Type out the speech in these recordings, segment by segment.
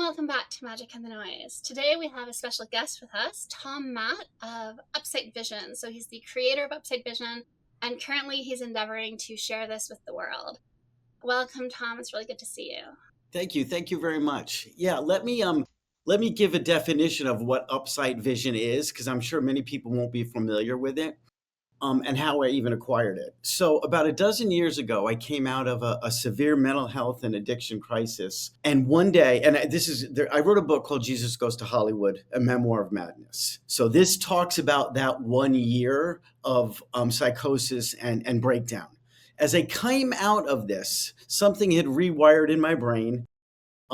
welcome back to Magic and the Noise. Today we have a special guest with us, Tom Matt of Upsight Vision. So he's the creator of Upsight Vision, and currently he's endeavoring to share this with the world. Welcome, Tom. It's really good to see you. Thank you. Thank you very much. Yeah, let me give a definition of what Upsight Vision is, because I'm sure many people won't be familiar with it. And how I even acquired it. So about a dozen years ago, I came out of a severe mental health and addiction crisis. And one day, I wrote a book called Jesus Goes to Hollywood, a memoir of madness. So this talks about that 1 year of psychosis and breakdown. As I came out of this, something had rewired in my brain.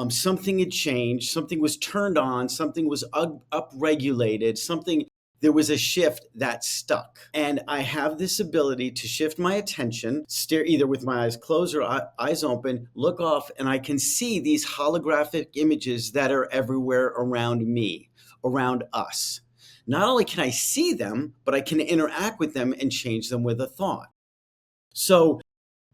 Something had changed. Something was turned on. Something was upregulated. There was a shift that stuck. And I have this ability to shift my attention, stare either with my eyes closed or eyes open, look off, and I can see these holographic images that are everywhere around me, around us. Not only can I see them, but I can interact with them and change them with a thought. So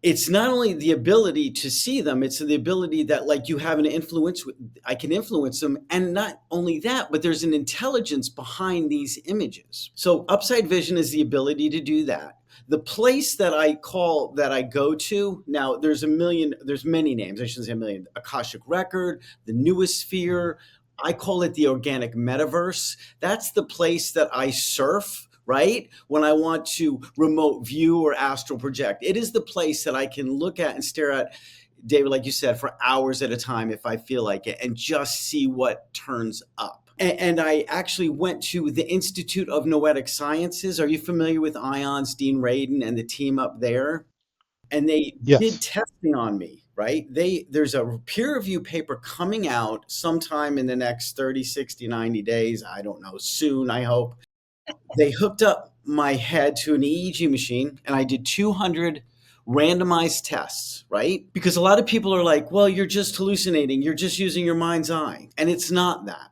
it's not only the ability to see them, it's the ability that like you have an influence, I can influence them. And not only that, but there's an intelligence behind these images. So Upsight Vision is the ability to do that. The place that I go to, now there's many names, I shouldn't say a million, Akashic Record, the Newosphere, I call it the organic metaverse. That's the place that I surf, right? When I want to remote view or astral project. It is the place that I can look at and stare at, David, like you said, for hours at a time if I feel like it, and just see what turns up. And I actually went to the Institute of Noetic Sciences. Are you familiar with ION's Dean Radin and the team up there? And they did testing on me, right? There's a peer review paper coming out sometime in the next 30, 60, 90 days. I don't know, soon, I hope. They hooked up my head to an EEG machine and I did 200 randomized tests, right? Because a lot of people are like, well, you're just hallucinating. You're just using your mind's eye. And it's not that.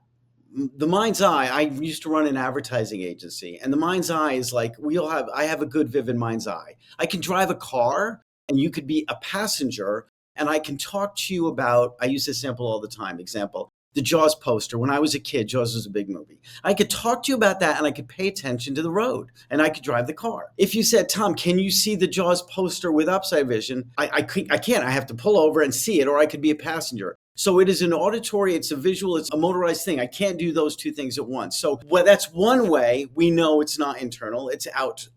The mind's eye, I used to run an advertising agency, and the mind's eye is like, I have a good, vivid mind's eye. I can drive a car and you could be a passenger and I can talk to you about, I use this sample all the time, example, the Jaws poster. When I was a kid, Jaws was a big movie. I could talk to you about that and I could pay attention to the road and I could drive the car. If you said, Tom, can you see the Jaws poster with Upsight Vision? I can't. I have to pull over and see it, or I could be a passenger. So it is an auditory, it's a visual, it's a motorized thing. I can't do those two things at once. So that's one way we know it's not internal, it's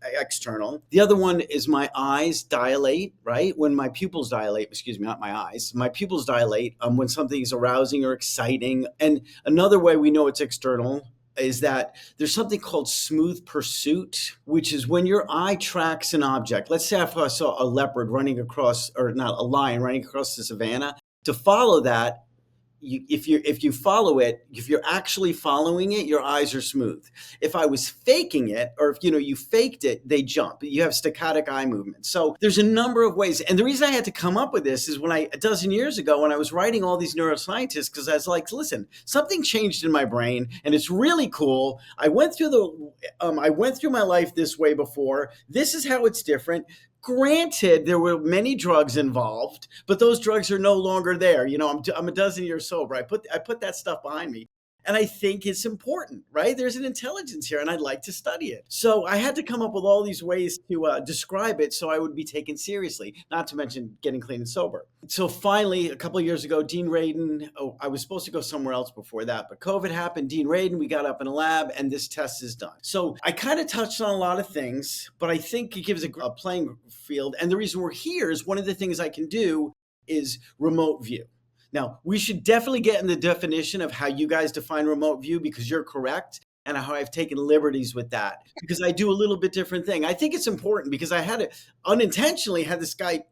external. The other one is my eyes dilate, right? When my pupils dilate, not my eyes, my pupils dilate when something is arousing or exciting. And another way we know it's external is that there's something called smooth pursuit, which is when your eye tracks an object. Let's say if I saw a leopard running across, or not, a lion running across the savannah. To follow that, if you follow it, if you're actually following it, your eyes are smooth. If I was faking it, or if you faked it, they jump. You have staccatic eye movement. So there's a number of ways. And the reason I had to come up with this is a dozen years ago when I was writing all these neuroscientists, because I was like, listen, something changed in my brain and it's really cool. I went through my life this way before. This is how it's different. Granted, there were many drugs involved, but those drugs are no longer there. I'm a dozen years sober. I put that stuff behind me. And I think it's important, right? There's an intelligence here and I'd like to study it. So I had to come up with all these ways to describe it so I would be taken seriously, not to mention getting clean and sober. So finally, a couple of years ago, Dean Radin, I was supposed to go somewhere else before that, but COVID happened. Dean Radin, we got up in a lab and this test is done. So I kind of touched on a lot of things, but I think it gives a playing field. And the reason we're here is one of the things I can do is remote view. Now, we should definitely get in the definition of how you guys define remote view, because you're correct, and how I've taken liberties with that, because I do a little bit different thing. I think it's important because I unintentionally had this guy,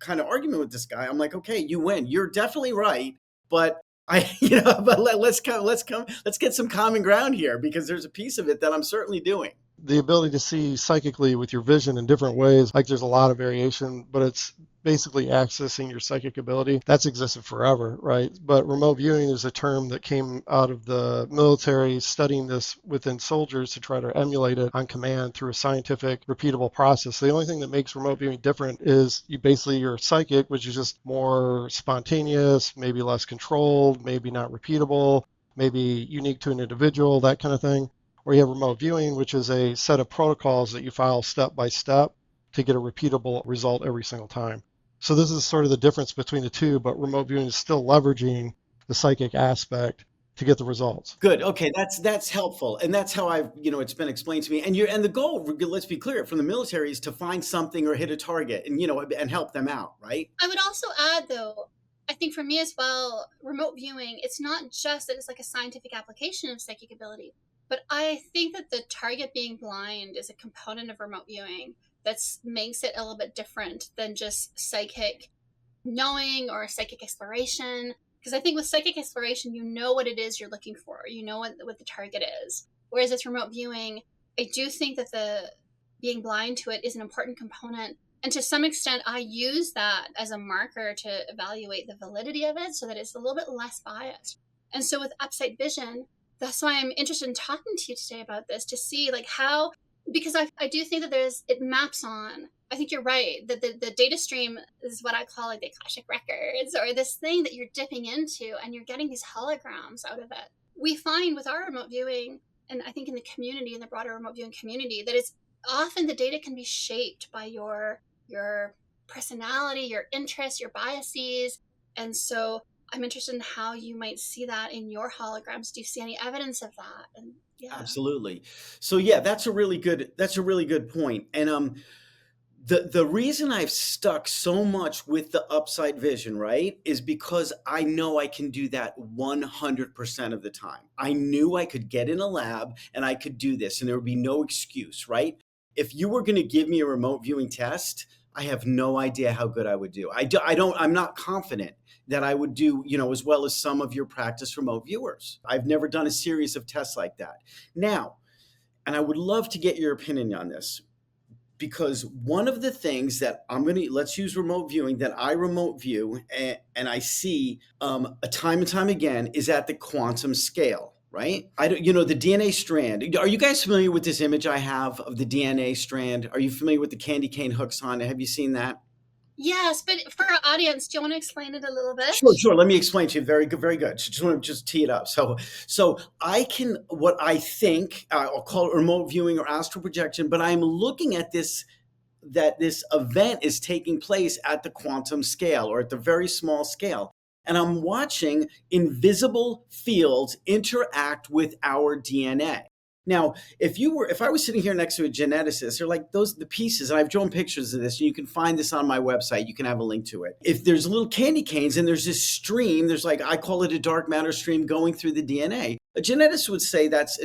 kind of argument with this guy. I'm like, okay, you win. You're definitely right. But let's get some common ground here, because there's a piece of it that I'm certainly doing. The ability to see psychically with your vision in different ways, like there's a lot of variation, but it's basically accessing your psychic ability, that's existed forever, right? But remote viewing is a term that came out of the military studying this within soldiers to try to emulate it on command through a scientific, repeatable process. The only thing that makes remote viewing different is you're psychic, which is just more spontaneous, maybe less controlled, maybe not repeatable, maybe unique to an individual, that kind of thing. Or you have remote viewing, which is a set of protocols that you follow step by step to get a repeatable result every single time. So this is sort of the difference between the two, but remote viewing is still leveraging the psychic aspect to get the results. Good. Okay, that's helpful, and that's how I've it's been explained to me. And the goal, let's be clear, from the military is to find something or hit a target, and help them out, right? I would also add, though, I think for me as well, remote viewing, it's not just that it's like a scientific application of psychic ability, but I think that the target being blind is a component of remote viewing that makes it a little bit different than just psychic knowing or psychic exploration. Because I think with psychic exploration, you know what it is you're looking for, you know what the target is. Whereas with remote viewing, I do think that the being blind to it is an important component. And to some extent, I use that as a marker to evaluate the validity of it so that it's a little bit less biased. And so with Upsight Vision, that's why I'm interested in talking to you today about this, to see like how, because I do think that it maps on. I think you're right. The data stream is what I call like the Akashic records, or this thing that you're dipping into and you're getting these holograms out of it. We find with our remote viewing, and I think in the community, in the broader remote viewing community, that it's often the data can be shaped by your personality, your interests, your biases. And so I'm interested in how you might see that in your holograms. Do you see any evidence of that? And yeah. Absolutely. So yeah, that's a really good point. And the reason I've stuck so much with the Upsight Vision, right, is because I know I can do that 100% of the time. I knew I could get in a lab and I could do this and there would be no excuse, right? If you were going to give me a remote viewing test, I have no idea how good I would do. I'm not confident that I would do, as well as some of your practice remote viewers. I've never done a series of tests like that. Now, and I would love to get your opinion on this, because one of the things that let's use remote viewing, that I remote view and I see a time and time again is at the quantum scale, right? The DNA strand. Are you guys familiar with this image I have of the DNA strand? Are you familiar with the candy cane hooks on it? Have you seen that? Yes, but for our audience, do you want to explain it a little bit? Sure. Let me explain to you. Very good, very good. Just want to tee it up. So what I think I'll call it remote viewing or astral projection, but I'm looking at this, that this event is taking place at the quantum scale or at the very small scale. And I'm watching invisible fields interact with our DNA. Now, if I was sitting here next to a geneticist, they're like the pieces, and I've drawn pictures of this, and you can find this on my website. You can have a link to it. If there's little candy canes and there's this stream, I call it a dark matter stream going through the DNA. A geneticist would say that's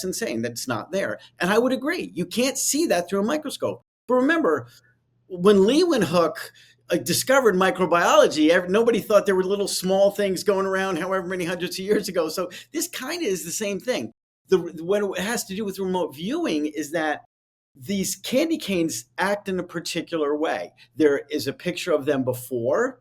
insane. That's not there. And I would agree. You can't see that through a microscope. But remember, when Leeuwenhoek discovered microbiology, nobody thought there were little small things going around however many hundreds of years ago. So this kind of is the same thing. What it has to do with remote viewing is that these candy canes act in a particular way. There is a picture of them before.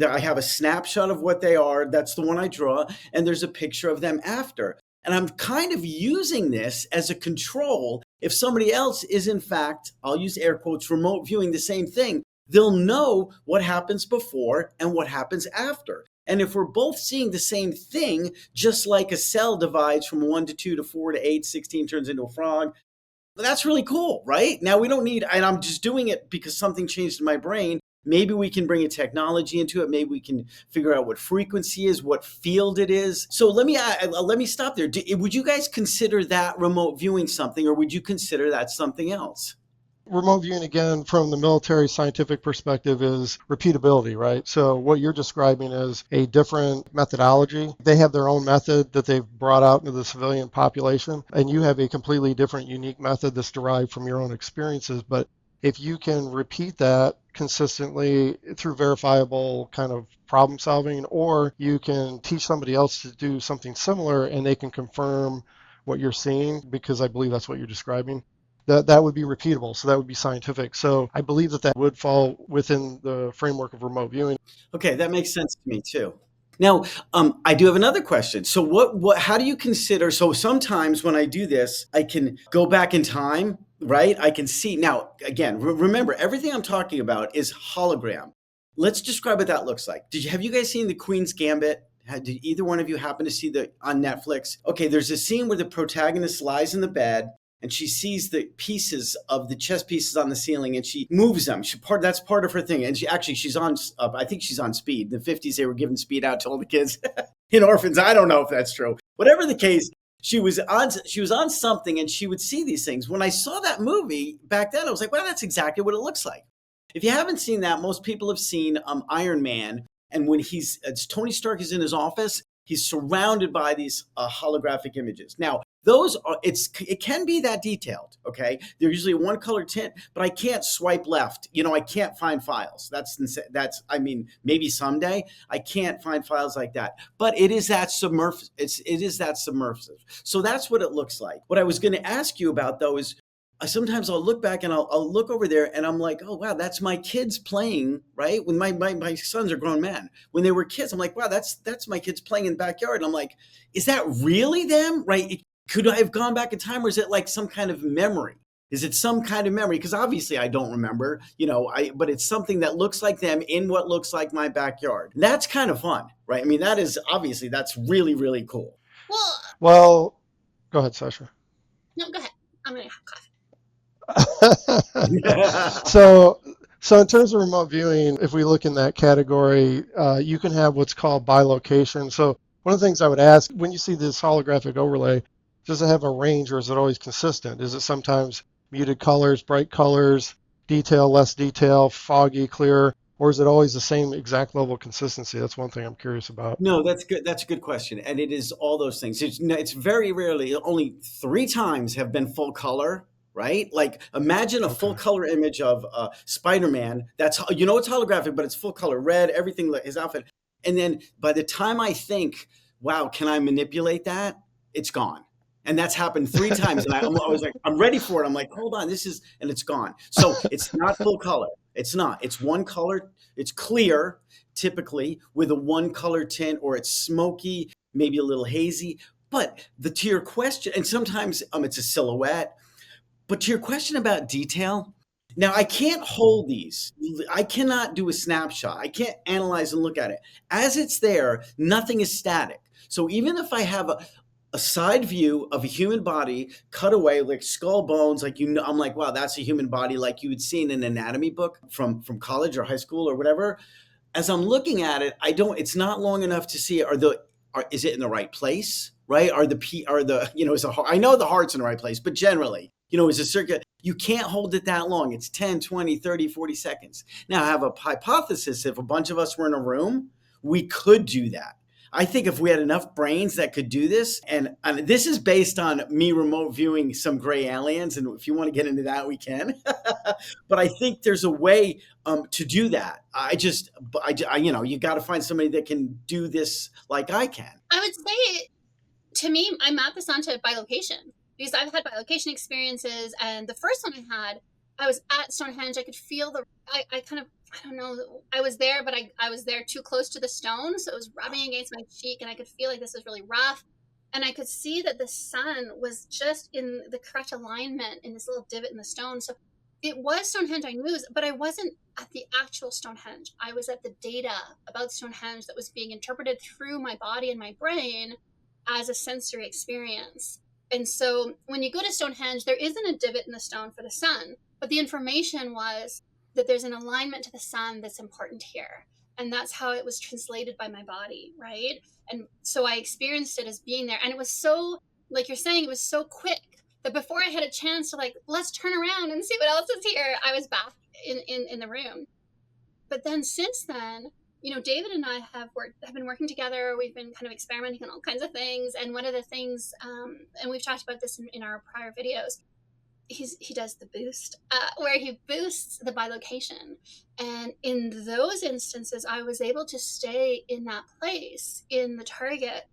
I have a snapshot of what they are. That's the one I draw. And there's a picture of them after. And I'm kind of using this as a control. If somebody else is, in fact, I'll use air quotes, remote viewing the same thing, they'll know what happens before and what happens after. And if we're both seeing the same thing, just like a cell divides from 1 to 2 to 4 to 8, 16 turns into a frog, that's really cool, right? Now we don't need, and I'm just doing it because something changed in my brain. Maybe we can bring a technology into it. Maybe we can figure out what frequency is, what field it is. So let me stop there. Would you guys consider that remote viewing something, or would you consider that something else? Remote viewing, again, from the military scientific perspective, is repeatability, right? So what you're describing is a different methodology. They have their own method that they've brought out into the civilian population, and you have a completely different, unique method that's derived from your own experiences. But if you can repeat that consistently through verifiable kind of problem solving, or you can teach somebody else to do something similar and they can confirm what you're seeing, because I believe that's what you're describing, that would be repeatable. So that would be scientific. So I believe that would fall within the framework of remote viewing. Okay, that makes sense to me too. Now, I do have another question. So, how do you consider? So, sometimes when I do this, I can go back in time, right? I can see now. Again, remember, everything I'm talking about is hologram. Let's describe what that looks like. Have you guys seen The Queen's Gambit? Did either one of you happen to see on Netflix? Okay, there's a scene where the protagonist lies in the bed and she sees the pieces of the chess pieces on the ceiling and she moves them. That's part of her thing. And she's on, I think she's on speed. In the 50s, they were giving speed out to all the kids in orphans. I don't know if that's true. Whatever the case, she was on something and she would see these things. When I saw that movie back then, I was like, well, that's exactly what it looks like. If you haven't seen that, most people have seen Iron Man. And when Tony Stark is in his office, he's surrounded by these holographic images. Now, it can be that detailed, okay? They're usually one color tint, but I can't swipe left. I can't find files. Maybe someday I can't find files like that. But it is that submersive. It is that submersive. So that's what it looks like. What I was going to ask you about though is sometimes I'll look back and I'll look over there and I'm like, oh, wow, that's my kids playing, right? When my sons are grown men. When they were kids, I'm like, wow, that's my kids playing in the backyard. And I'm like, is that really them, right? Could I have gone back in time or is it like some kind of memory? Is it some kind of memory? Because obviously I don't remember, but it's something that looks like them in what looks like my backyard. That's kind of fun, right? I mean, that's really, really cool. Well, go ahead, Sasha. No, go ahead. I'm going to have coffee. So in terms of remote viewing, if we look in that category, you can have what's called bilocation. So one of the things I would ask, when you see this holographic overlay, does it have a range or is it always consistent? Is it sometimes muted colors, bright colors, detail, less detail, foggy, clear, or is it always the same exact level of consistency? That's one thing I'm curious about. No, that's good. That's a good question. And it is all those things. It's very rarely, only 3 times have been full color. Right? Like imagine a full color image of Spider-Man. It's holographic, but it's full color, red, everything, like his outfit. And then by the time I think, wow, can I manipulate that? It's gone. And that's happened 3 times. And I was like, I'm ready for it. I'm like, hold on, and it's gone. So it's not full color. It's not. It's one color. It's clear, typically, with a one color tint, or it's smoky, maybe a little hazy. But to your question, and sometimes it's a silhouette. But to your question about detail, now I can't hold these. I cannot do a snapshot. I can't analyze and look at it. As it's there, nothing is static. So even if I have a side view of a human body cut away, like skull bones, I'm like, wow, that's a human body like you would see in an anatomy book from college or high school or whatever. As I'm looking at it, it's not long enough to see is it in the right place, right? I know the heart's in the right place, but generally, is a circuit, you can't hold it that long. It's 10, 20, 30, 40 seconds. Now I have a hypothesis. If a bunch of us were in a room, we could do that. I think if we had enough brains that could do this, and this is based on me remote viewing some gray aliens, and if you want to get into that, we can. But I think there's a way to do that. You got to find somebody that can do this like I can. I would say, to me, I map this onto bilocation because I've had bilocation experiences, and the first one I was at Stonehenge. I could feel I don't know, I was there, but I was there too close to the stone. So it was rubbing against my cheek and I could feel like this was really rough. And I could see that the sun was just in the correct alignment in this little divot in the stone. So it was Stonehenge, I knew, but I wasn't at the actual Stonehenge. I was at the data about Stonehenge that was being interpreted through my body and my brain as a sensory experience. And so when you go to Stonehenge, there isn't a divot in the stone for the sun, but the information was that there's an alignment to the sun that's important here. And that's how it was translated by my body, right? And so I experienced it as being there. And it was so, like you're saying, it was so quick that before I had a chance to let's turn around and see what else is here, I was back in the room. But then since then, David and I have been working together. We've been kind of experimenting on all kinds of things. And one of the things, and we've talked about this in our prior videos, he does the boost, where he boosts the bilocation. And in those instances, I was able to stay in that place, in the target.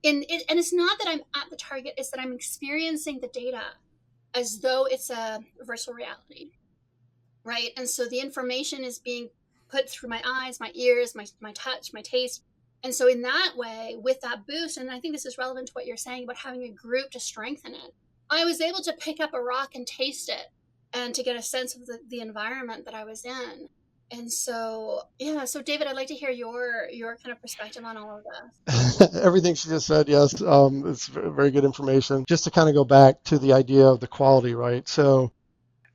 And it's not that I'm at the target, it's that I'm experiencing the data as though it's a virtual reality, right? And so the information is being put through my eyes, my ears, my touch, my taste. And so in that way, with that boost, and I think this is relevant to what you're saying about having a group to strengthen it, I was able to pick up a rock and taste it and to get a sense of the environment that I was in. And so, yeah, so David, I'd like to hear your kind of perspective on all of this. Everything she just said, yes, it's very good information. Just to kind of go back to the idea of the quality, right? So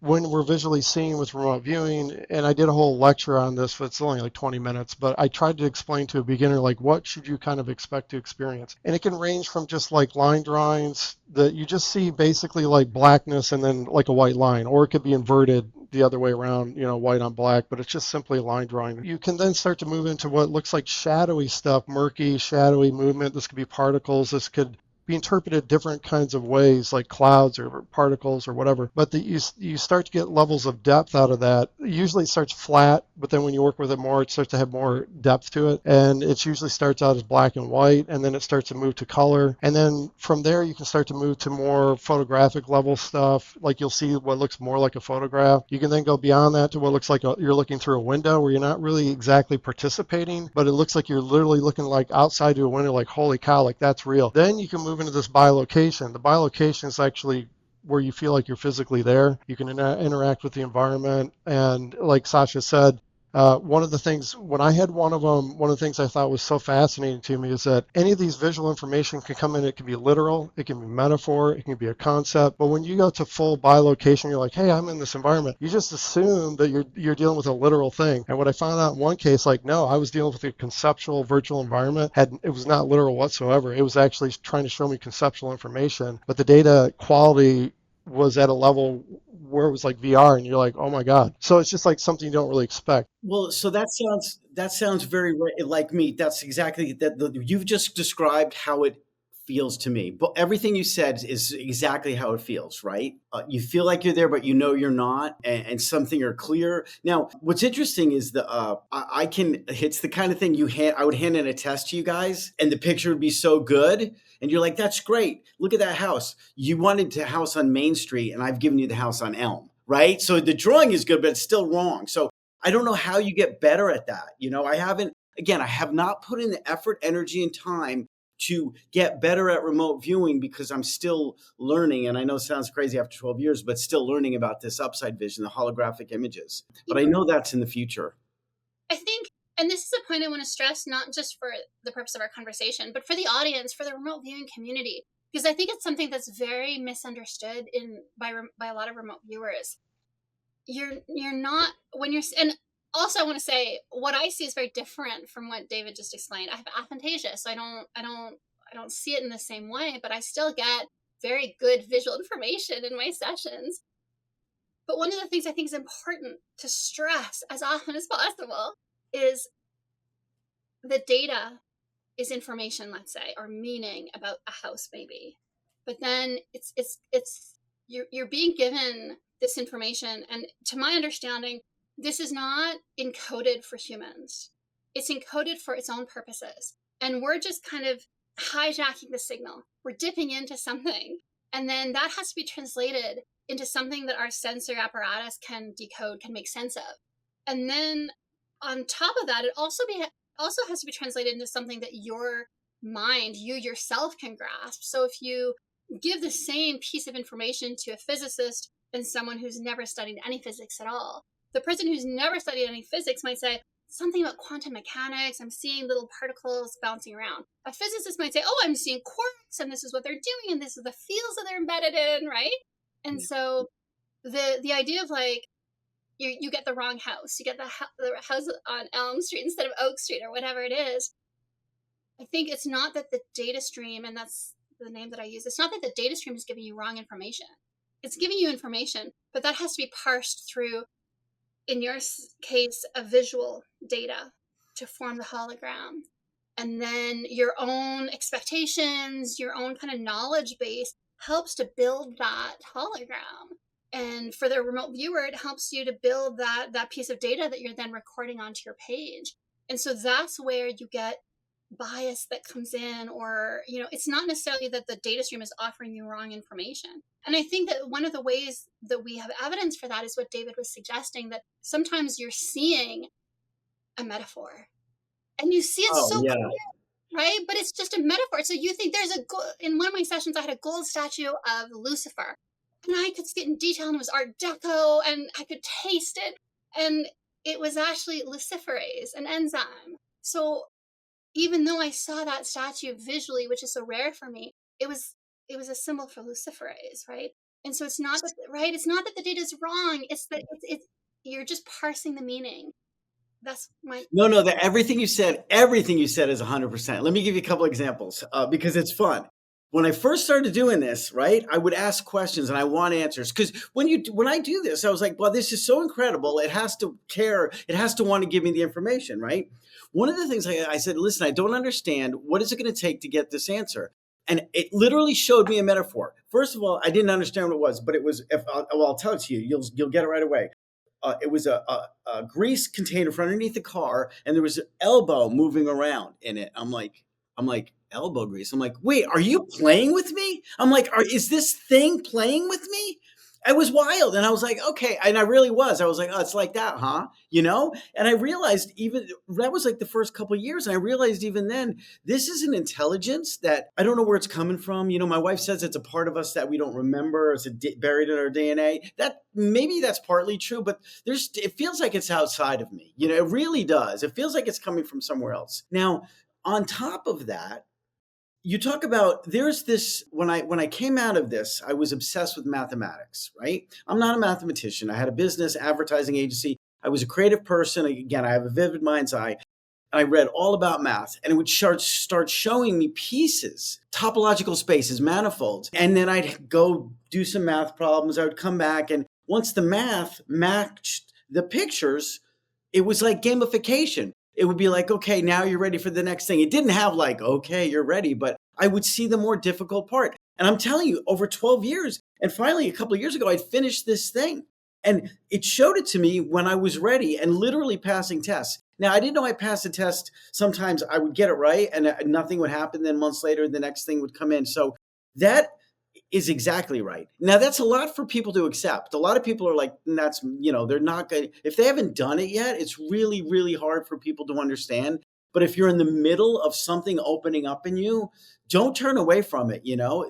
when we're visually seeing with remote viewing, and I did a whole lecture on this, but it's only like 20 minutes, but I tried to explain to a beginner, like, what should you kind of expect to experience? And it can range from just like line drawings that you just see basically like blackness and then like a white line, or it could be inverted the other way around, white on black, but it's just simply a line drawing. You can then start to move into what looks like shadowy stuff, murky, shadowy movement. This could be particles. This could be interpreted different kinds of ways, like clouds or particles or whatever. But you start to get levels of depth out of that. Usually it starts flat, but then when you work with it more, it starts to have more depth to it. And it usually starts out as black and white, and then it starts to move to color. And then from there, you can start to move to more photographic level stuff. Like you'll see what looks more like a photograph. You can then go beyond that to what looks like you're looking through a window where you're not really exactly participating, but it looks like you're literally looking like outside to a window, like, holy cow, like that's real. Then you can move into this bilocation. The bilocation is actually where you feel like you're physically there. You can interact with the environment. And like Sasha said, one of the things, when I had one of them, one of the things I thought was so fascinating to me is that any of these visual information can come in. It can be literal, it can be metaphor, it can be a concept. But when you go to full bilocation, you're like, hey, I'm in this environment. You just assume that you're dealing with a literal thing. And what I found out in one case, like, no, I was dealing with a conceptual virtual environment. It was not literal whatsoever. It was actually trying to show me conceptual information. But the data quality was at a level where it was like VR, and you're like, oh my God. So it's just like something you don't really expect. Well, so that sounds very like me. That's exactly that. You've just described how it feels to me. But everything you said is exactly how it feels, right? You feel like you're there, but you know you're not, and something are clear. Now, what's interesting is I can. It's the kind of thing I would hand in a test to you guys, and the picture would be so good, and you're like, "That's great. Look at that house. You wanted the house on Main Street, and I've given you the house on Elm." Right. So the drawing is good, but it's still wrong. So I don't know how you get better at that. I have not put in the effort, energy, and time to get better at remote viewing because I'm still learning. And I know it sounds crazy after 12 years, but still learning about this upside vision, the holographic images. But I know that's in the future. I think, and this is a point I want to stress, not just for the purpose of our conversation, but for the audience, for the remote viewing community, because I think it's something that's very misunderstood by a lot of remote viewers. You're not when you're and also I want to say what I see is very different from what David just explained. I have aphantasia, so I don't see it in the same way, but I still get very good visual information in my sessions. But one of the things I think is important to stress as often as possible is the data is information, let's say, or meaning about a house maybe. But then it's you're being given this information, and to my understanding, this is not encoded for humans. It's encoded for its own purposes. And we're just kind of hijacking the signal. We're dipping into something. And then that has to be translated into something that our sensory apparatus can decode, can make sense of. And then on top of that, it also has to be translated into something that your mind, you yourself, can grasp. So if you give the same piece of information to a physicist and someone who's never studied any physics at all, the person who's never studied any physics might say something about quantum mechanics. I'm seeing little particles bouncing around. A physicist might say, oh, I'm seeing quarks, and this is what they're doing, and this is the fields that they're embedded in, right? And so the idea of like, you get the wrong house, you get the house on Elm Street instead of Oak Street or whatever it is. I think it's not that the data stream, and that's the name that I use, it's not that the data stream is giving you wrong information. It's giving you information, but that has to be parsed through, in your case, a visual data to form the hologram. And then your own expectations, your own kind of knowledge base helps to build that hologram. And for the remote viewer, it helps you to build that piece of data that you're then recording onto your page. And so that's where you get bias that comes in, or, it's not necessarily that the data stream is offering you wrong information. And I think that one of the ways that we have evidence for that is what David was suggesting, that sometimes you're seeing a metaphor and you see it Oh, so yeah. clear, right? But it's just a metaphor. So you think in one of my sessions, I had a gold statue of Lucifer, and I could see it in detail, and it was Art Deco, and I could taste it. And it was actually luciferase, an enzyme. So even though I saw that statue visually, which is so rare for me, it was a symbol for luciferase, right? And so it's not that, right? It's not that the data is wrong. It's that it's you're just parsing the meaning. That's my No, everything you said is 100%. Let me give you a couple examples because it's fun. When I first started doing this, right, I would ask questions and I want answers, because when I do this, I was like, well, this is so incredible. It has to care. It has to want to give me the information, right? One of the things I said, listen, I don't understand. What is it going to take to get this answer? And it literally showed me a metaphor. First of all, I didn't understand what it was, but it was, I'll tell it to you. You'll get it right away. It was a grease container for underneath the car, and there was an elbow moving around in it. I'm like, elbow grease. I'm like, wait, are you playing with me? I'm like, is this thing playing with me? It was wild. And I was like, okay. And I really was. I was like, oh, it's like that, huh? And I realized even that was like the first couple of years. And I realized even then, this is an intelligence that I don't know where it's coming from. My wife says it's a part of us that we don't remember. It's buried in our DNA. That maybe that's partly true, but it feels like it's outside of me. It really does. It feels like it's coming from somewhere else. Now, on top of that, you talk about there's this when I came out of this, I was obsessed with mathematics, right? I'm not a mathematician. I had a business advertising agency. I was a creative person. Again, I have a vivid mind's eye. And I read all about math, and it would start showing me pieces, topological spaces, manifolds. And then I'd go do some math problems. I would come back, and once the math matched the pictures, it was like gamification. It would be like, okay, now you're ready for the next thing. It didn't have like, okay, you're ready, but I would see the more difficult part. And I'm telling you, over 12 years, and finally a couple of years ago, I'd finished this thing. And it showed it to me when I was ready and literally passing tests. Now, I didn't know I passed a test. Sometimes I would get it right and nothing would happen. Then months later, the next thing would come in. So that is exactly right. Now, that's a lot for people to accept. A lot of people are like, they're not going to, if they haven't done it yet, it's really, really hard for people to understand. But if you're in the middle of something opening up in you, don't turn away from it.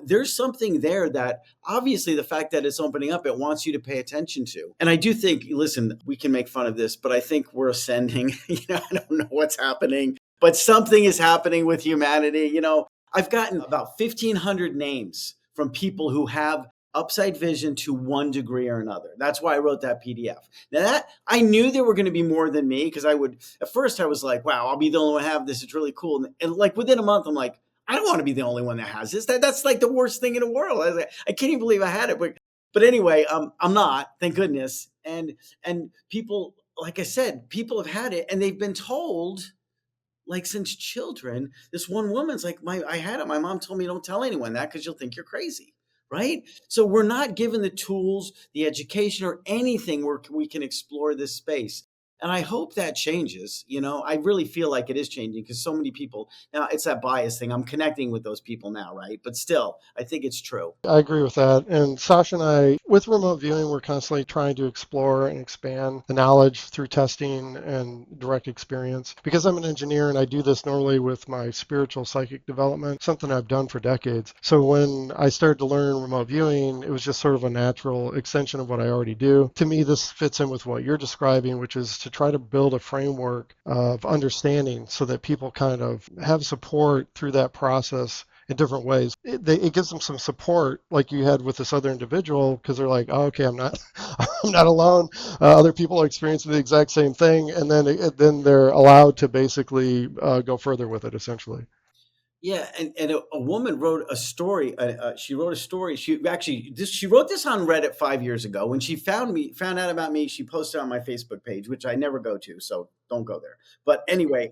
There's something there that obviously the fact that it's opening up, it wants you to pay attention to. And I do think, listen, we can make fun of this, but I think we're ascending. I don't know what's happening, but something is happening with humanity. I've gotten about 1,500 names from people who have Upsight Vision to one degree or another. That's why I wrote that PDF. Now that I knew there were going to be more than me, because at first I was like, wow, I'll be the only one to have this. It's really cool. And like within a month, I'm like, I don't want to be the only one that has this. That's like the worst thing in the world. I was like, I can't even believe I had it. But anyway, I'm not, thank goodness. And people, like I said, people have had it and they've been told, like since children, this one woman's like, I had it. My mom told me don't tell anyone that because you'll think you're crazy. Right? So we're not given the tools, the education, or anything where we can explore this space. And I hope that changes. I really feel like it is changing because so many people now, it's that bias thing. I'm connecting with those people now, right? But still, I think it's true. I agree with that. And Sasha and I, with remote viewing, we're constantly trying to explore and expand the knowledge through testing and direct experience. Because I'm an engineer and I do this normally with my spiritual psychic development, something I've done for decades. So when I started to learn remote viewing, it was just sort of a natural extension of what I already do. To me, this fits in with what you're describing, which is to try to build a framework of understanding so that people kind of have support through that process in different ways. It gives them some support, like you had with this other individual, because they're like, oh, okay, I'm not alone. Other people are experiencing the exact same thing, and then they're allowed to basically go further with it, essentially. Yeah, and a woman wrote a story. She wrote a story. She wrote this on Reddit 5 years ago. When she found out about me, she posted on my Facebook page, which I never go to, so don't go there. But anyway,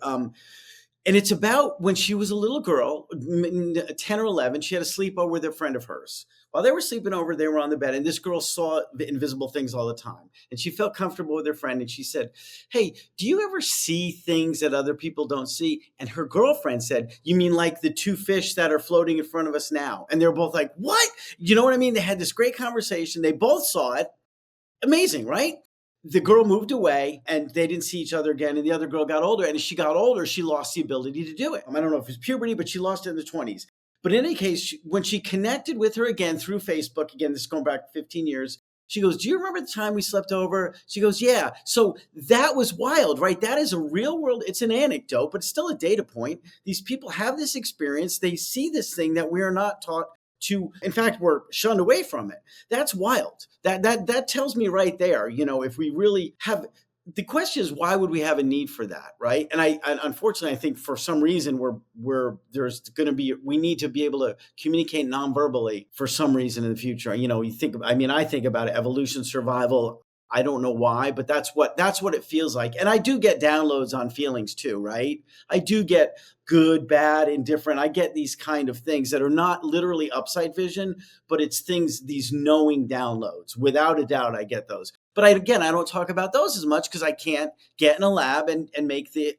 And it's about when she was a little girl, 10 or 11, she had a sleepover with a friend of hers. While they were sleeping over, they were on the bed, and this girl saw invisible things all the time. And she felt comfortable with her friend, and she said, "Hey, do you ever see things that other people don't see?" And her girlfriend said, "You mean like the two fish that are floating in front of us now?" And they were both like, "What?" You know what I mean? They had this great conversation. They both saw it. Amazing, right? The girl moved away and they didn't see each other again. And the other girl got older. And as she got older, she lost the ability to do it. I don't know if it's puberty, but she lost it in the 20s. But in any case, when she connected with her again through Facebook, again, this is going back 15 years, she goes, "Do you remember the time we slept over?" She goes, "Yeah." So that was wild, right? That is a real world. It's an anecdote, but it's still a data point. These people have this experience. They see this thing that we are not taught to. In fact, we're shunned away from it. That's wild. That tells me right there, if we really have, the question is, why would we have a need for that, right? And unfortunately, I think for some reason we need to be able to communicate non-verbally for some reason in the future. I think about it, evolution, survival. I don't know why, but that's what it feels like. And I do get downloads on feelings too, right? I do get good, bad, indifferent. I get these kind of things that are not literally upsight vision, but it's things, these knowing downloads. Without a doubt, I get those. But I don't talk about those as much because I can't get in a lab and make the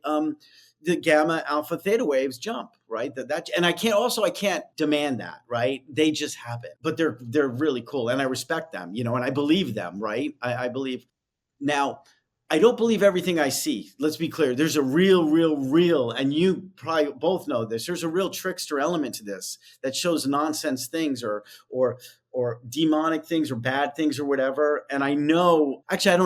gamma, alpha, theta waves jump, right? And I can't demand that, right? They just happen, but they're really cool, and I respect them, and I believe them, right? I believe. Now, I don't believe everything I see. Let's be clear. There's a real, and you probably both know this. There's a real trickster element to this that shows nonsense things or demonic things or bad things or whatever. And I don't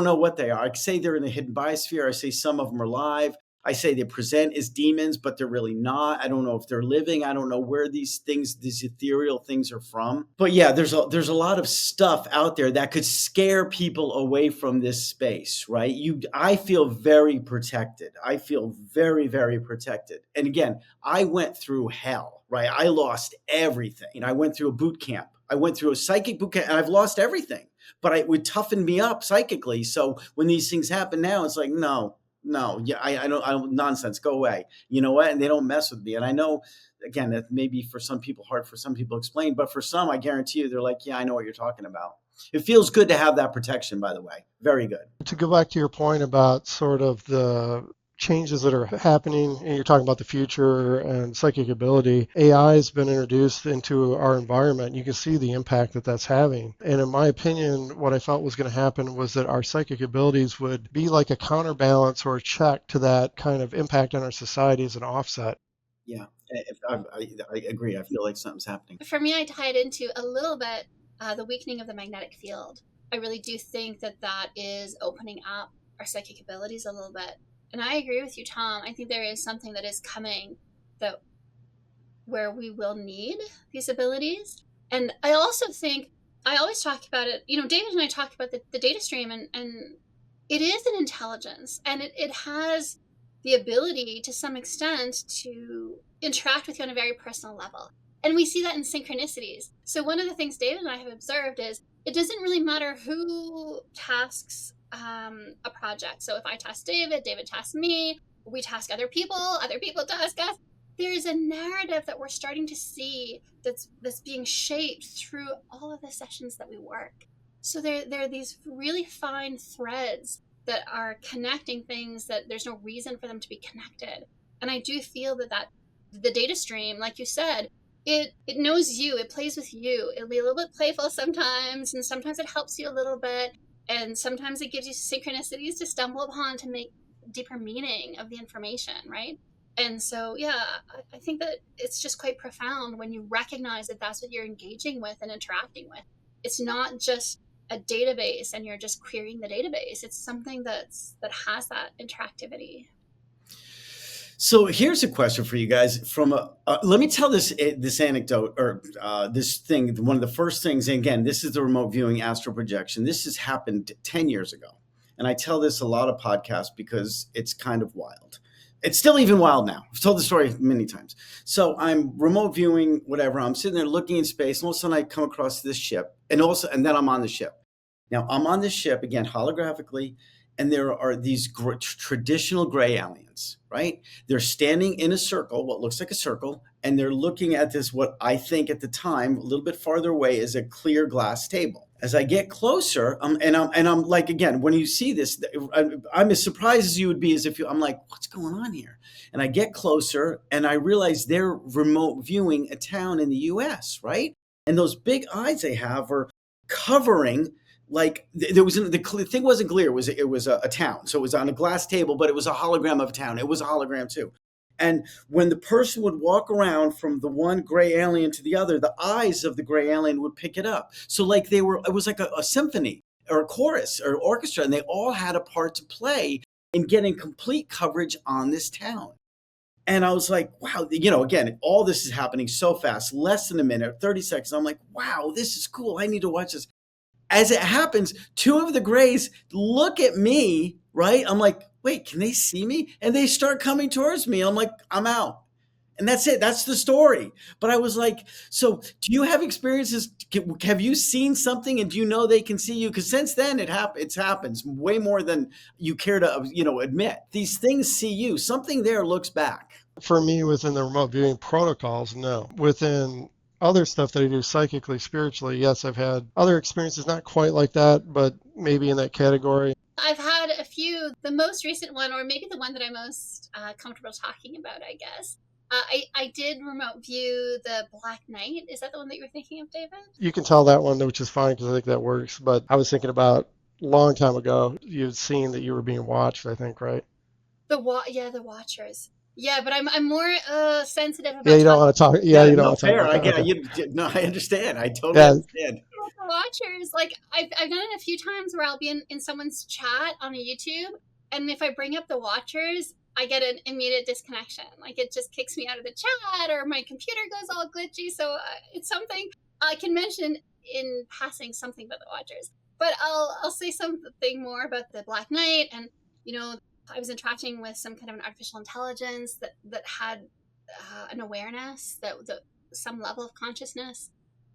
know what they are. I say they're in the hidden biosphere. I say some of them are live. I say they present as demons, but they're really not. I don't know if they're living. I don't know where these ethereal things are from. But yeah, there's a lot of stuff out there that could scare people away from this space, right? I feel very protected. I feel very, very protected. And again, I went through hell, right? I lost everything. I went through a boot camp. I went through a psychic boot camp, and I've lost everything. But it would toughen me up psychically. So when these things happen now, it's like, no, I don't, nonsense, go away. You know what? And they don't mess with me. And I know, again, that may be for some people hard for some people to explain, but for some, I guarantee you, they're like, yeah, I know what you're talking about. It feels good to have that protection, by the way. Very good. To go back to your point about sort of the changes that are happening, and you're talking about the future and psychic ability, AI has been introduced into our environment. You can see the impact that that's having. And in my opinion, what I felt was going to happen was that our psychic abilities would be like a counterbalance or a check to that kind of impact on our society as an offset. Yeah, I agree. I feel like something's happening. For me, I tied into a little bit the weakening of the magnetic field. I really do think that is opening up our psychic abilities a little bit. And I agree with you, Tom. I think there is something that is coming where we will need these abilities. And I also think, I always talk about it, David and I talk about the data stream, and it is an intelligence, and it has the ability to some extent to interact with you on a very personal level. And we see that in synchronicities. So one of the things David and I have observed is it doesn't really matter who tasks a project. So if I task David tasks me, we task other people task us. There's a narrative that we're starting to see that's being shaped through all of the sessions that we work. So there are these really fine threads that are connecting things that there's no reason for them to be connected. And I do feel that the data stream, like you said, it knows you, it plays with you. It'll be a little bit playful sometimes, and sometimes it helps you a little bit. And sometimes it gives you synchronicities to stumble upon to make deeper meaning of the information, right? And so, yeah, I think that it's just quite profound when you recognize that that's what you're engaging with and interacting with. It's not just a database and you're just querying the database. It's something that has that interactivity. So here's a question for you guys. Let me tell this anecdote or this thing. One of the first things, and again, this is the remote viewing astral projection. This has happened 10 years ago. And I tell this a lot of podcasts because it's kind of wild. It's still even wild now. I've told the story many times. So I'm remote viewing, whatever. I'm sitting there looking in space, and all of a sudden I come across this ship, and then I'm on the ship. Now I'm on this ship again, holographically, and there are these traditional gray aliens, right? They're standing in a circle, what looks like a circle, and they're looking at this, what I think at the time, a little bit farther away, is a clear glass table. As I get closer, I'm like, again, when you see this, I'm as surprised as you would be, as if I'm like, what's going on here? And I get closer, and I realize they're remote viewing a town in the U.S., right? And those big eyes they have are covering, like there was the thing wasn't clear. It was a town, so it was on a glass table, but it was a hologram of a town. It was a hologram too. And when the person would walk around from the one gray alien to the other, the eyes of the gray alien would pick it up. So like it was like a symphony or a chorus or orchestra, and they all had a part to play in getting complete coverage on this town. And I was like, wow, again, all this is happening so fast, less than a minute, 30 seconds. I'm like, wow, this is cool. I need to watch this. As it happens, two of the grays look at me, right? I'm like, wait, can they see me? And they start coming towards me. I'm like, I'm out. And that's it. That's the story. But I was like, so do you have experiences? Have you seen something, and do you know they can see you? Because since then it happens way more than you care to, admit. These things see you. Something there looks back. For me, within the remote viewing protocols, no. Within other stuff that I do psychically, spiritually, yes, I've had other experiences, not quite like that, but maybe in that category. I've had a few. The most recent one, or maybe the one that I'm most comfortable talking about, I guess. I did remote view the Black Knight. Is that the one that you were thinking of, David? You can tell that one, which is fine because I think that works. But I was thinking about a long time ago, you'd seen that you were being watched, I think, right? The Watchers. Yeah, but I'm more sensitive about. Yeah, you don't want to talk. Yeah, you don't want to fair. talk. I get okay. No, I understand. I totally understand. The Watchers, like I've done it a few times where I'll be in someone's chat on a YouTube, and if I bring up the Watchers, I get an immediate disconnection. Like it just kicks me out of the chat, or my computer goes all glitchy. So it's something I can mention in passing, something about the Watchers, but I'll say something more about the Black Knight. And I was interacting with some kind of an artificial intelligence that had an awareness, that some level of consciousness,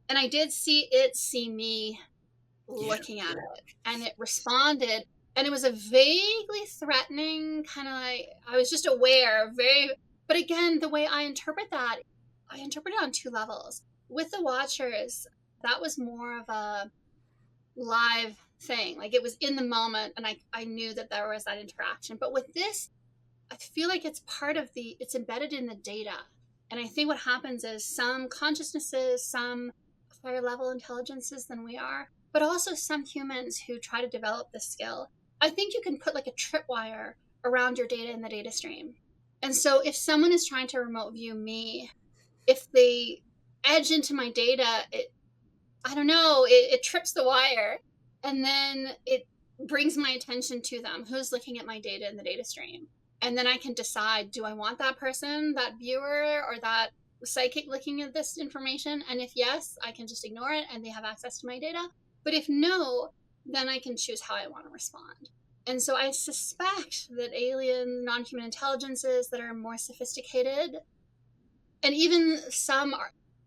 and I did see it see me looking at it, and it responded. And it was a vaguely threatening kind of, like, I was just aware, but again, the way I interpret it on two levels. With the Watchers, that was more of a live thing. Like it was in the moment, and I knew that there was that interaction. But with this, I feel like it's embedded in the data. And I think what happens is some consciousnesses, some higher level intelligences than we are, but also some humans who try to develop this skill. I think you can put like a tripwire around your data in the data stream. And so if someone is trying to remote view me, if they edge into my data, it trips the wire, and then it brings my attention to them, who's looking at my data in the data stream. And then I can decide, do I want that person, that viewer, or that psychic looking at this information? And if yes, I can just ignore it and they have access to my data. But if no, then I can choose how I want to respond. And so I suspect that alien non-human intelligences that are more sophisticated, and even some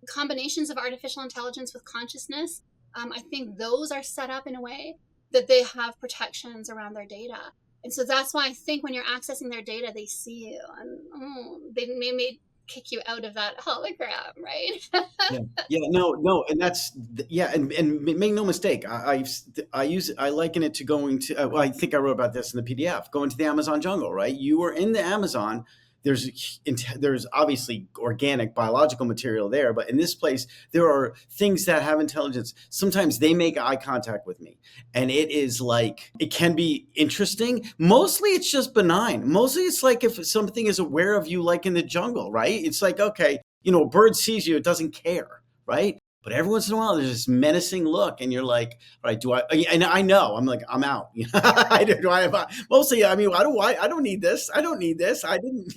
combinations of artificial intelligence with consciousness, I think those are set up in a way that they have protections around their data. And so that's why I think when you're accessing their data, they see you, and they may kick you out of that hologram, right? No, and that's and make no mistake, I liken it to going to. I think I wrote about this in the PDF. Going to the Amazon jungle, right? You are in the Amazon. There's obviously organic biological material there, but in this place there are things that have intelligence. Sometimes they make eye contact with me, and it is like, it can be interesting. Mostly it's just benign. Mostly it's like if something is aware of you, like in the jungle, right? It's like, okay, a bird sees you, it doesn't care, right? But every once in a while, there's this menacing look, and you're like, all right, and I know, I'm like, I'm out. Mostly, I don't need this. I don't need this. I didn't,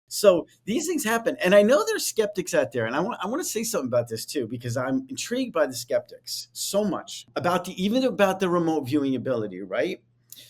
So these things happen. And I know there's skeptics out there. And I want to say something about this too, because I'm intrigued by the skeptics so much even about the remote viewing ability, right?